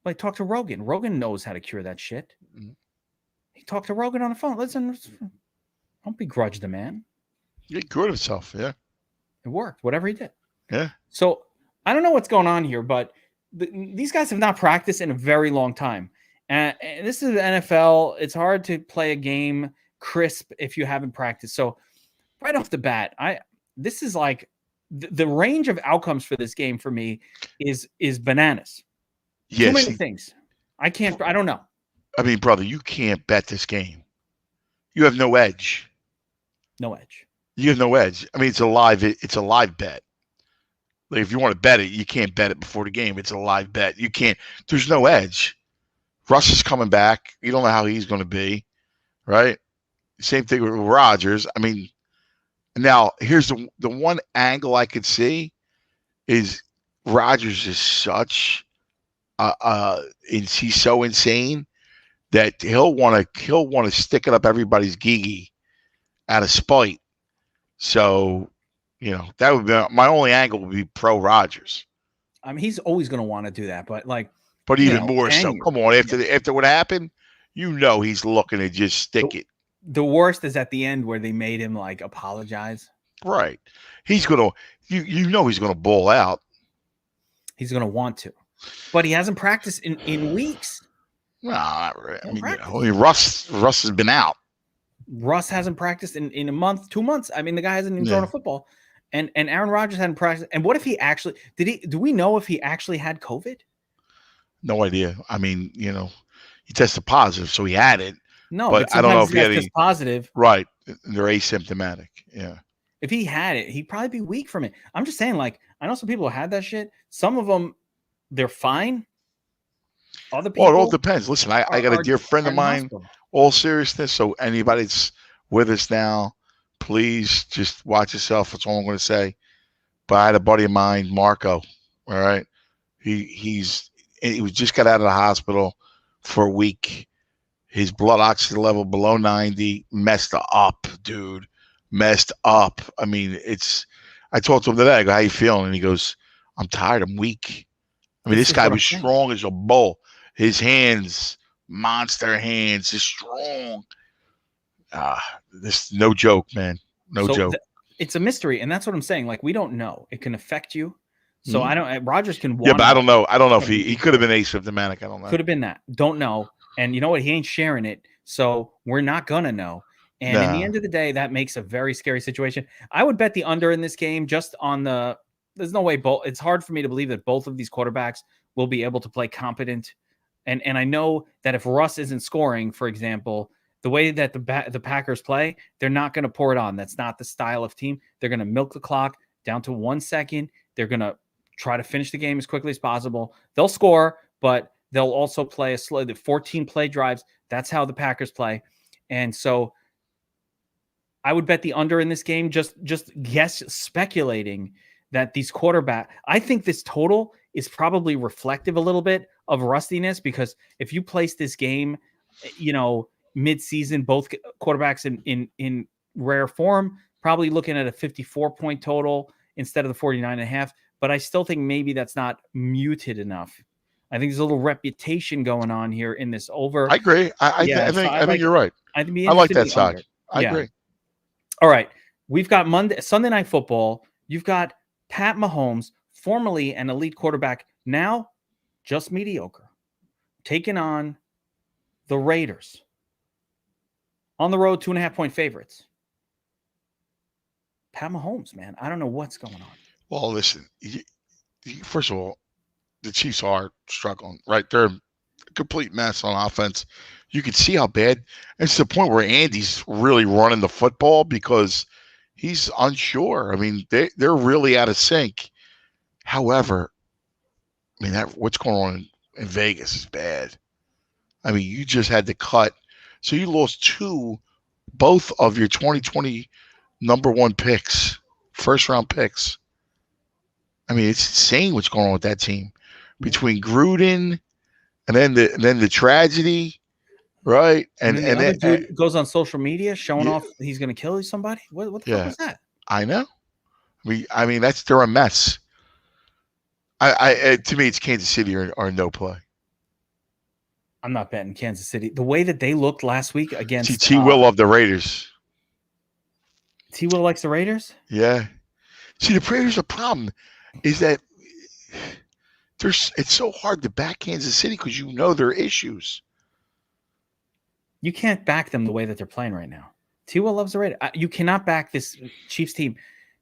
Speaker 1: Like, talk to Rogan. Rogan knows how to cure that shit.
Speaker 2: Mhm.
Speaker 1: He talked to Rogan on the phone. Listen, don't begrudge the man.
Speaker 2: He cured himself. Yeah.
Speaker 1: It worked, whatever he did.
Speaker 2: Yeah.
Speaker 1: So I don't know what's going on here, but these guys have not practiced in a very long time. And this is the NFL. It's hard to play a game crisp if you haven't practiced. So right off the bat, this is like the range of outcomes for this game for me is bananas.
Speaker 2: Yes.
Speaker 1: Too many things. I don't know.
Speaker 2: I mean, brother, you can't bet this game. You have no edge.
Speaker 1: No edge.
Speaker 2: You have no edge. I mean, it's a live bet. Like, if you want to bet it, you can't bet it before the game. It's a live bet. You can't. There's no edge. Russ is coming back. You don't know how he's going to be, right? Same thing with Rodgers. I mean, now here's the one angle I could see is Rodgers is such he's so insane that he'll want to stick it up everybody's gigi out of spite. So, that would be my only angle would be pro Rodgers.
Speaker 1: I mean, he's always going to want to do that, but
Speaker 2: even more so. Come on, after what happened, he's looking to just stick it.
Speaker 1: The worst is at the end where they made him like apologize.
Speaker 2: Right. He's gonna he's gonna ball out.
Speaker 1: He's gonna want to. But he hasn't practiced in weeks.
Speaker 2: No, not really. I mean, Russ has been out.
Speaker 1: Russ hasn't practiced in a month, 2 months. I mean, the guy hasn't even thrown a football. And Aaron Rodgers hadn't practiced. And what if he actually do we know if he actually had COVID?
Speaker 2: No idea. I mean, he tested positive, so he had it.
Speaker 1: No,
Speaker 2: but I don't know if he had any
Speaker 1: positive.
Speaker 2: Right. They're asymptomatic. Yeah.
Speaker 1: If he had it, he'd probably be weak from it. I'm just saying, like, I know some people had that shit. Some of them, they're fine. Other people.
Speaker 2: Well, it all depends. Listen, I got a dear friend of mine, all seriousness. So anybody that's with us now, please just watch yourself. That's all I'm going to say. But I had a buddy of mine, Marco. All right. He was just got out of the hospital for a week. His blood oxygen level below 90, messed up, dude. Messed up. I mean, I talked to him today. I go, how you feeling? And he goes, I'm tired. I'm weak. I mean, this guy was strong as a bull. His hands, monster hands, just strong. This no joke, man. No joke.
Speaker 1: It's a mystery, and that's what I'm saying. Like, we don't know. It can affect you. So I don't. Rodgers can.
Speaker 2: Yeah, but I don't know. I don't know if he could have been asymptomatic. I don't know.
Speaker 1: Could have been that. Don't know. And you know what? He ain't sharing it, so we're not gonna know. And in the end of the day, that makes a very scary situation. I would bet the under in this game just on the. There's no way it's hard for me to believe that both of these quarterbacks will be able to play competent. And I know that if Russ isn't scoring, for example, the way that the Packers play, they're not going to pour it on. That's not the style of team. They're going to milk the clock down to 1 second. They're going to try to finish the game as quickly as possible. They'll score, but they'll also play the 14 play drives. That's how the Packers play. And so I would bet the under in this game, just speculating that these I think this total is probably reflective a little bit of rustiness, because if you place this game, mid-season, both quarterbacks in rare form, probably looking at a 54-point total instead of the 49.5. But I still think maybe that's not muted enough. I think there's a little reputation going on here in this over.
Speaker 2: I agree. I think you're right. I like that side. I agree.
Speaker 1: All right. We've got Sunday Night Football. You've got Pat Mahomes, formerly an elite quarterback, now just mediocre, taking on the Raiders. On the road, 2.5-point favorites. Pat Mahomes, man, I don't know what's going on.
Speaker 2: Well, listen, first of all, the Chiefs are struggling, right? They're a complete mess on offense. You can see how bad. It's the point where Andy's really running the football because he's unsure. I mean, they're really out of sync. However, I mean, what's going on in Vegas is bad. I mean, you just had to cut. So you lost both of your 2020 number one picks, first-round picks. I mean, it's insane what's going on with that team. Between Gruden and then the tragedy, right?
Speaker 1: And then the other dude goes on social media showing off he's going to kill somebody. What the fuck was that?
Speaker 2: I know. I mean, they're a mess. To me, it's Kansas City or no play.
Speaker 1: I'm not betting Kansas City. The way that they looked last week against
Speaker 2: T. Will of the Raiders.
Speaker 1: T. Will likes the Raiders?
Speaker 2: Yeah. See, the Raiders' problem is that it's so hard to back Kansas City because you know their issues.
Speaker 1: You can't back them the way that they're playing right now. T. Will loves the Raiders. You cannot back this Chiefs team.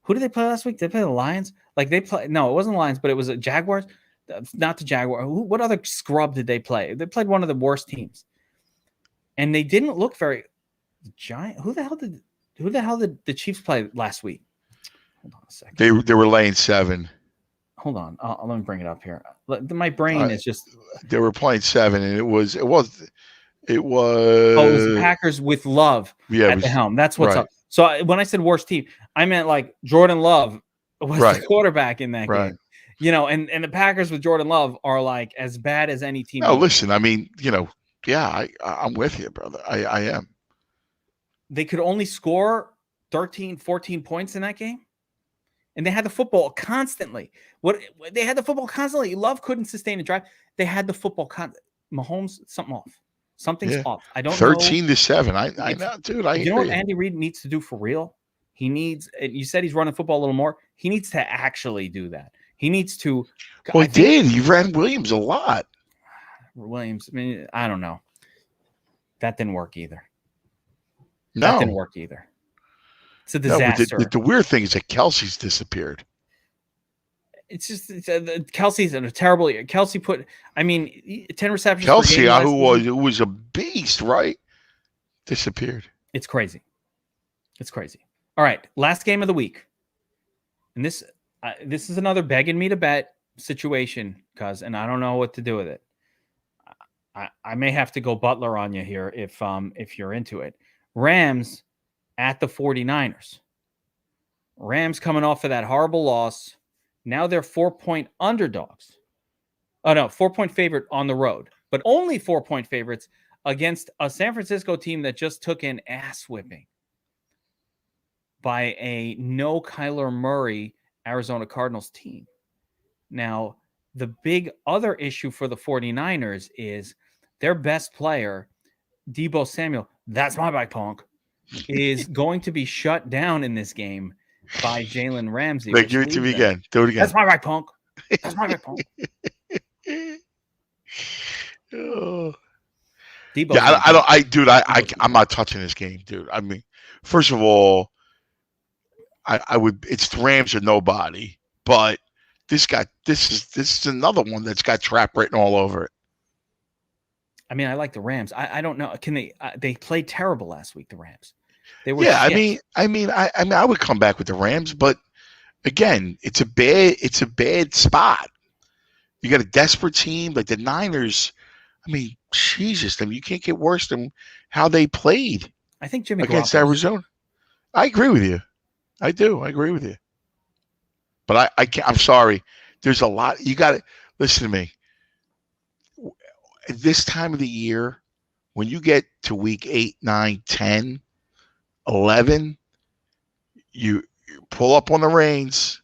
Speaker 1: Who did they play last week? Did they play the Lions? No, it wasn't the Lions, but it was a Jaguars. Not the Jaguars. What other scrub did they play? They played one of the worst teams, and they didn't look very giant. Who the hell did the Chiefs play last week? Hold on a second.
Speaker 2: They were laying 7.
Speaker 1: Hold on. Let me bring it up here. My brain is just.
Speaker 2: They were playing 7, and it was.
Speaker 1: It was the Packers with Love at the helm. That's what's up. So when I said worst team, I meant like Jordan Love was the quarterback in that game. You know, and the Packers with Jordan Love are like as bad as any team.
Speaker 2: No, listen, I mean, you know, I'm with you, brother. I am.
Speaker 1: They could only score 13, 14 points in that game. And they had the football constantly. They had the football constantly. Love couldn't sustain a drive. They had the football Mahomes, something off. Something's off. I don't know.
Speaker 2: 13-7. I know, dude.
Speaker 1: You know what Andy Reid needs to do for real? He needs. You said he's running football a little more. He needs to actually do that. He needs to.
Speaker 2: Well, he ran Williams a lot.
Speaker 1: Williams. I mean, I don't know. That didn't work either.
Speaker 2: No.
Speaker 1: That didn't work either. It's a disaster.
Speaker 2: No, the weird thing is that Kelsey's disappeared.
Speaker 1: It's just Kelsey's in a terrible year. Kelsey put, 10 receptions.
Speaker 2: Kelsey, who was a beast, right? Disappeared.
Speaker 1: It's crazy. It's crazy. All right, last game of the week, and this is another begging me to bet situation, and I don't know what to do with it. I may have to go Butler on you here if you're into it. Rams at the 49ers. Rams coming off of that horrible loss. Now they're 4-point underdogs. Oh, no, 4-point favorite on the road, but only 4-point favorites against a San Francisco team that just took an ass whipping by a no Kyler Murray Arizona Cardinals team. Now, the big other issue for the 49ers is their best player, Deebo Samuel, that's my bike punk, is going to be shut down in this game by Jalen Ramsey.
Speaker 2: Wait, give it to me again. Do it again.
Speaker 1: That's my right punk. That's my right punk.
Speaker 2: Oh. Yeah, I'm not touching this game, dude. I mean, first of all, I would. It's the Rams or nobody. But this is another one that's got trap written all over it.
Speaker 1: I mean, I like the Rams. I don't know. Can they? They played terrible last week. The Rams. They were.
Speaker 2: Yeah, shit. I would come back with the Rams, but again, it's a bad spot. You got a desperate team like the Niners. I mean, Jesus, you can't get worse than how they played.
Speaker 1: I think Jimmy
Speaker 2: against Arizona. I agree with you. I do. I agree with you. But I can't. I'm sorry. There's a lot. You got to listen to me. At this time of the year, when you get to week 8, 9, 10, 11, you pull up on the reins.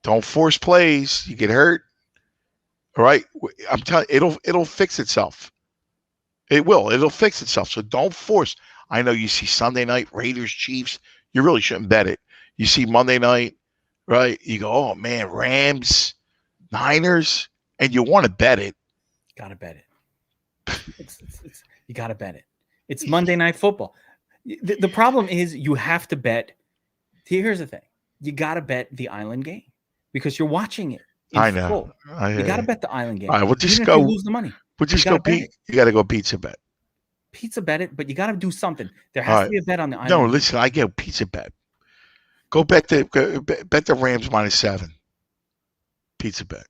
Speaker 2: Don't force plays. You get hurt. All right. I'm telling you, it'll fix itself. It will. It'll fix itself. So don't force. I know you see Sunday night Raiders, Chiefs. You really shouldn't bet it. You see Monday night, right? You go, oh man, Rams, Niners, and you want to bet it.
Speaker 1: Gotta bet it. You gotta bet it. It's Monday Night Football. The problem is you have to bet. Here's the thing: you gotta bet the Island game because you're watching it.
Speaker 2: I know.
Speaker 1: Full. You gotta bet the Island game.
Speaker 2: All right, we'll just go.
Speaker 1: Lose the money.
Speaker 2: We'll just go. You gotta go pizza bet.
Speaker 1: Pizza bet it, but you gotta do something. There has to be a bet on the Island.
Speaker 2: No, listen. I get a pizza bet. Go bet the Rams -7. Pizza bet.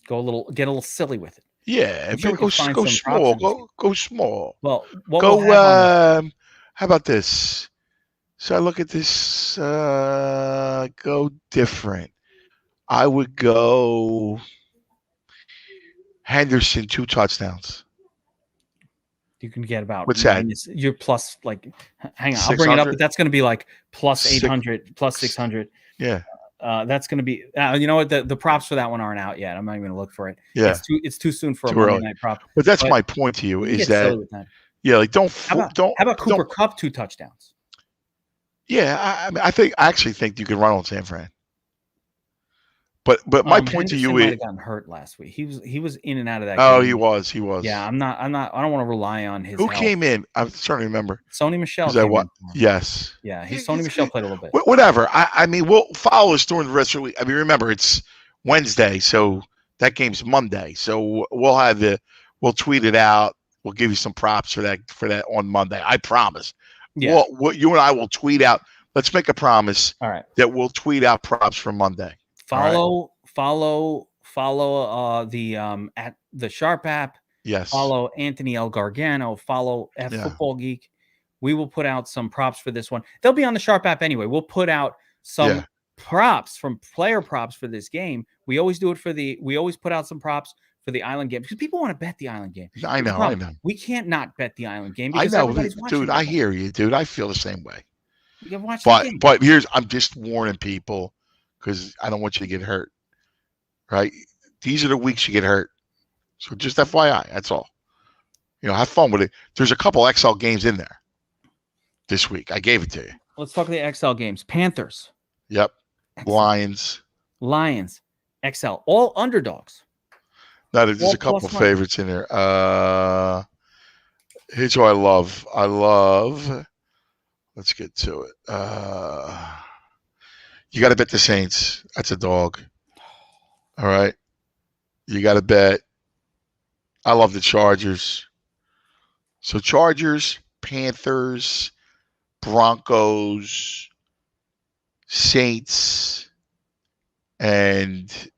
Speaker 1: Get a little silly with it.
Speaker 2: Yeah, go small. Go small.
Speaker 1: Well,
Speaker 2: how about this? So I look at this. Go different. I would go Henderson 2 touchdowns.
Speaker 1: You can get about
Speaker 2: what's that?
Speaker 1: You're plus like. Hang on, I'll bring it up. But that's going to be like plus 800, plus 600.
Speaker 2: Yeah.
Speaker 1: That's going to be. You know what? The props for that one aren't out yet. I'm not even going to look for it.
Speaker 2: Yeah.
Speaker 1: It's too soon for
Speaker 2: too
Speaker 1: a Monday
Speaker 2: early.
Speaker 1: night prop.
Speaker 2: But that's my point to you is that. Yeah, like don't.
Speaker 1: How about Cooper Kupp 2 touchdowns?
Speaker 2: Yeah, I actually think you can run on San Fran. But my point to you
Speaker 1: might have gotten hurt last week. He was in and out of that game.
Speaker 2: Oh, he was.
Speaker 1: Yeah, I'm not. I don't want to rely on his.
Speaker 2: Who
Speaker 1: health.
Speaker 2: came in? I'm trying to remember.
Speaker 1: Sony Michel came in.
Speaker 2: Yes.
Speaker 1: Yeah, Sony Michel played a little bit.
Speaker 2: Whatever. I mean, we'll follow us during the rest of the week. I mean, remember it's Wednesday, so that game's Monday. So we'll tweet it out. We'll give you some props for that on Monday. I promise. Yeah. You and I will tweet out. Let's make a promise.
Speaker 1: All right.
Speaker 2: That we'll tweet out props for Monday.
Speaker 1: Follow the at the Sharp app.
Speaker 2: Yes.
Speaker 1: Follow Anthony L. Gargano. Follow Football Geek. We will put out some props for this one. They'll be on the Sharp app anyway. We'll put out some props from player props for this game. We always do it we always put out some props for the Island game because people want to bet the Island game.
Speaker 2: I know.
Speaker 1: We can't not bet the Island game
Speaker 2: because
Speaker 1: everybody's watching.
Speaker 2: Dude, I hear you, dude. I feel the same way.
Speaker 1: You can watch
Speaker 2: but I'm just warning people because I don't want you to get hurt. Right? These are the weeks you get hurt. So just FYI, that's all. Have fun with it. There's a couple XL games in there this week. I gave it to you.
Speaker 1: Let's talk the XL games. Panthers.
Speaker 2: Yep. XL.
Speaker 1: Lions. XL. All underdogs.
Speaker 2: No, there's a couple of favorites in there. Here's what I love. Let's get to it. You got to bet the Saints. That's a dog. All right. You got to bet. I love the Chargers. So Chargers, Panthers, Broncos, Saints, and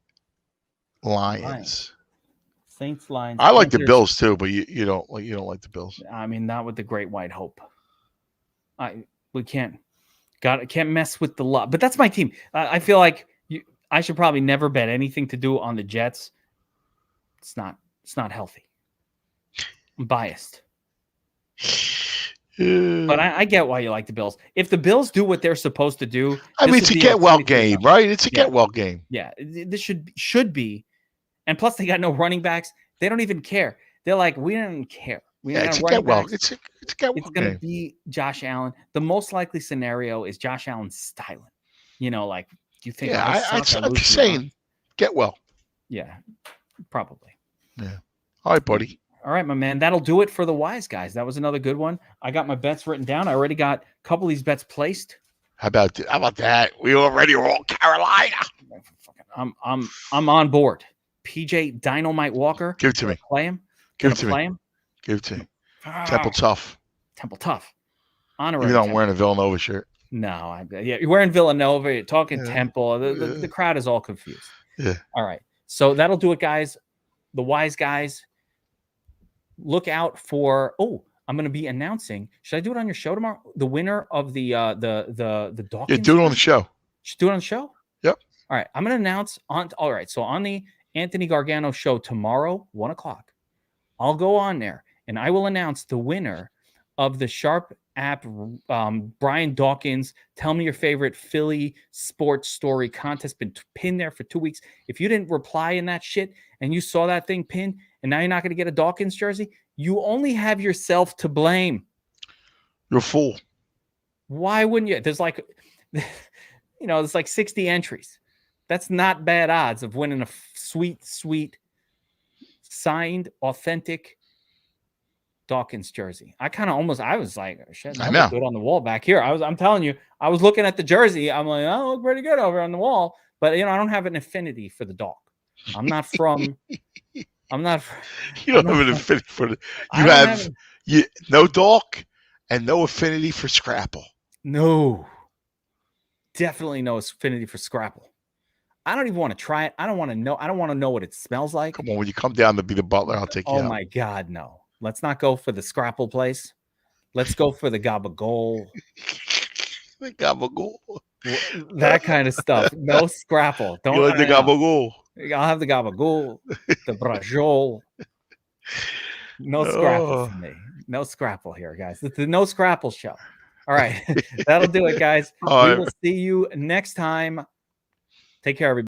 Speaker 2: Lions.
Speaker 1: Saints, Lions.
Speaker 2: I like the Bills too, but you don't like the Bills.
Speaker 1: I mean, not with the Great White Hope. We can't mess with the luck. But that's my team. I feel like I should probably never bet anything to do on the Jets. It's not healthy. I'm biased. But I get why you like the Bills. If the Bills do what they're supposed to do,
Speaker 2: I mean, it's a get well game, right? It's a get well game.
Speaker 1: Yeah, this should be. And plus, they got no running backs. They don't even care. They're like, we don't care.
Speaker 2: It's a get well. It's a get well.
Speaker 1: It's going to be Josh Allen. The most likely scenario is Josh Allen styling. Like you think?
Speaker 2: Yeah, I'm just saying, get well.
Speaker 1: Yeah, probably.
Speaker 2: Yeah. All right, buddy.
Speaker 1: All right, my man. That'll do it for the Wise Guys. That was another good one. I got my bets written down. I already got a couple of these bets placed.
Speaker 2: How about that? We already roll Carolina.
Speaker 1: I'm on board. PJ Dynamite Walker.
Speaker 2: Give it to me.
Speaker 1: Play him.
Speaker 2: Give it to me. Give it to me. Temple tough.
Speaker 1: Honorary.
Speaker 2: Even though I'm wearing a Villanova shirt.
Speaker 1: No, you're wearing Villanova. You're talking Temple. The crowd is all confused.
Speaker 2: Yeah.
Speaker 1: All right. So that'll do it, guys. The Wise Guys. Look out for. I'm going to be announcing. Should I do it on your show tomorrow? The winner of the Dawkins.
Speaker 2: Yeah, do it on the show.
Speaker 1: Should do it on the show.
Speaker 2: Yep.
Speaker 1: All right. I'm going to announce on. All right. So on the Anthony Gargano show tomorrow, 1:00, I'll go on there and I will announce the winner of the Sharp app. Brian Dawkins. Tell me your favorite Philly sports story contest. Been pinned there for 2 weeks. If you didn't reply in that shit and you saw that thing pinned, and now you're not going to get a Dawkins jersey, you only have yourself to blame.
Speaker 2: You're a fool.
Speaker 1: Why wouldn't you? There's like, there's like 60 entries. That's not bad odds of winning a sweet, signed, authentic Dawkins jersey. I was like, shit, I know. Good on the wall back here. I'm telling you, I was looking at the jersey. I'm like, oh, look pretty good over on the wall. But, I don't have an affinity for the dog. I'm not from... You
Speaker 2: don't have an affinity for it. You have no dog and no affinity for Scrapple.
Speaker 1: No. Definitely no affinity for Scrapple. I don't even want to try it. I don't want to know. I don't want to know what it smells like.
Speaker 2: Come on, when you come down to be the butler, I'll take you out.
Speaker 1: Oh, my God, no. Let's not go for the Scrapple place. Let's go for the Gabagool.
Speaker 2: The Gabagool.
Speaker 1: That kind of stuff. No Scrapple.
Speaker 2: Don't like the Gabagool.
Speaker 1: I'll have the Gabagool, the Brajol. No Scrapple for me. No Scrapple here, guys. It's the No Scrapple show. All right. That'll do it, guys.
Speaker 2: All
Speaker 1: We
Speaker 2: right.
Speaker 1: will see you next time. Take care, everybody.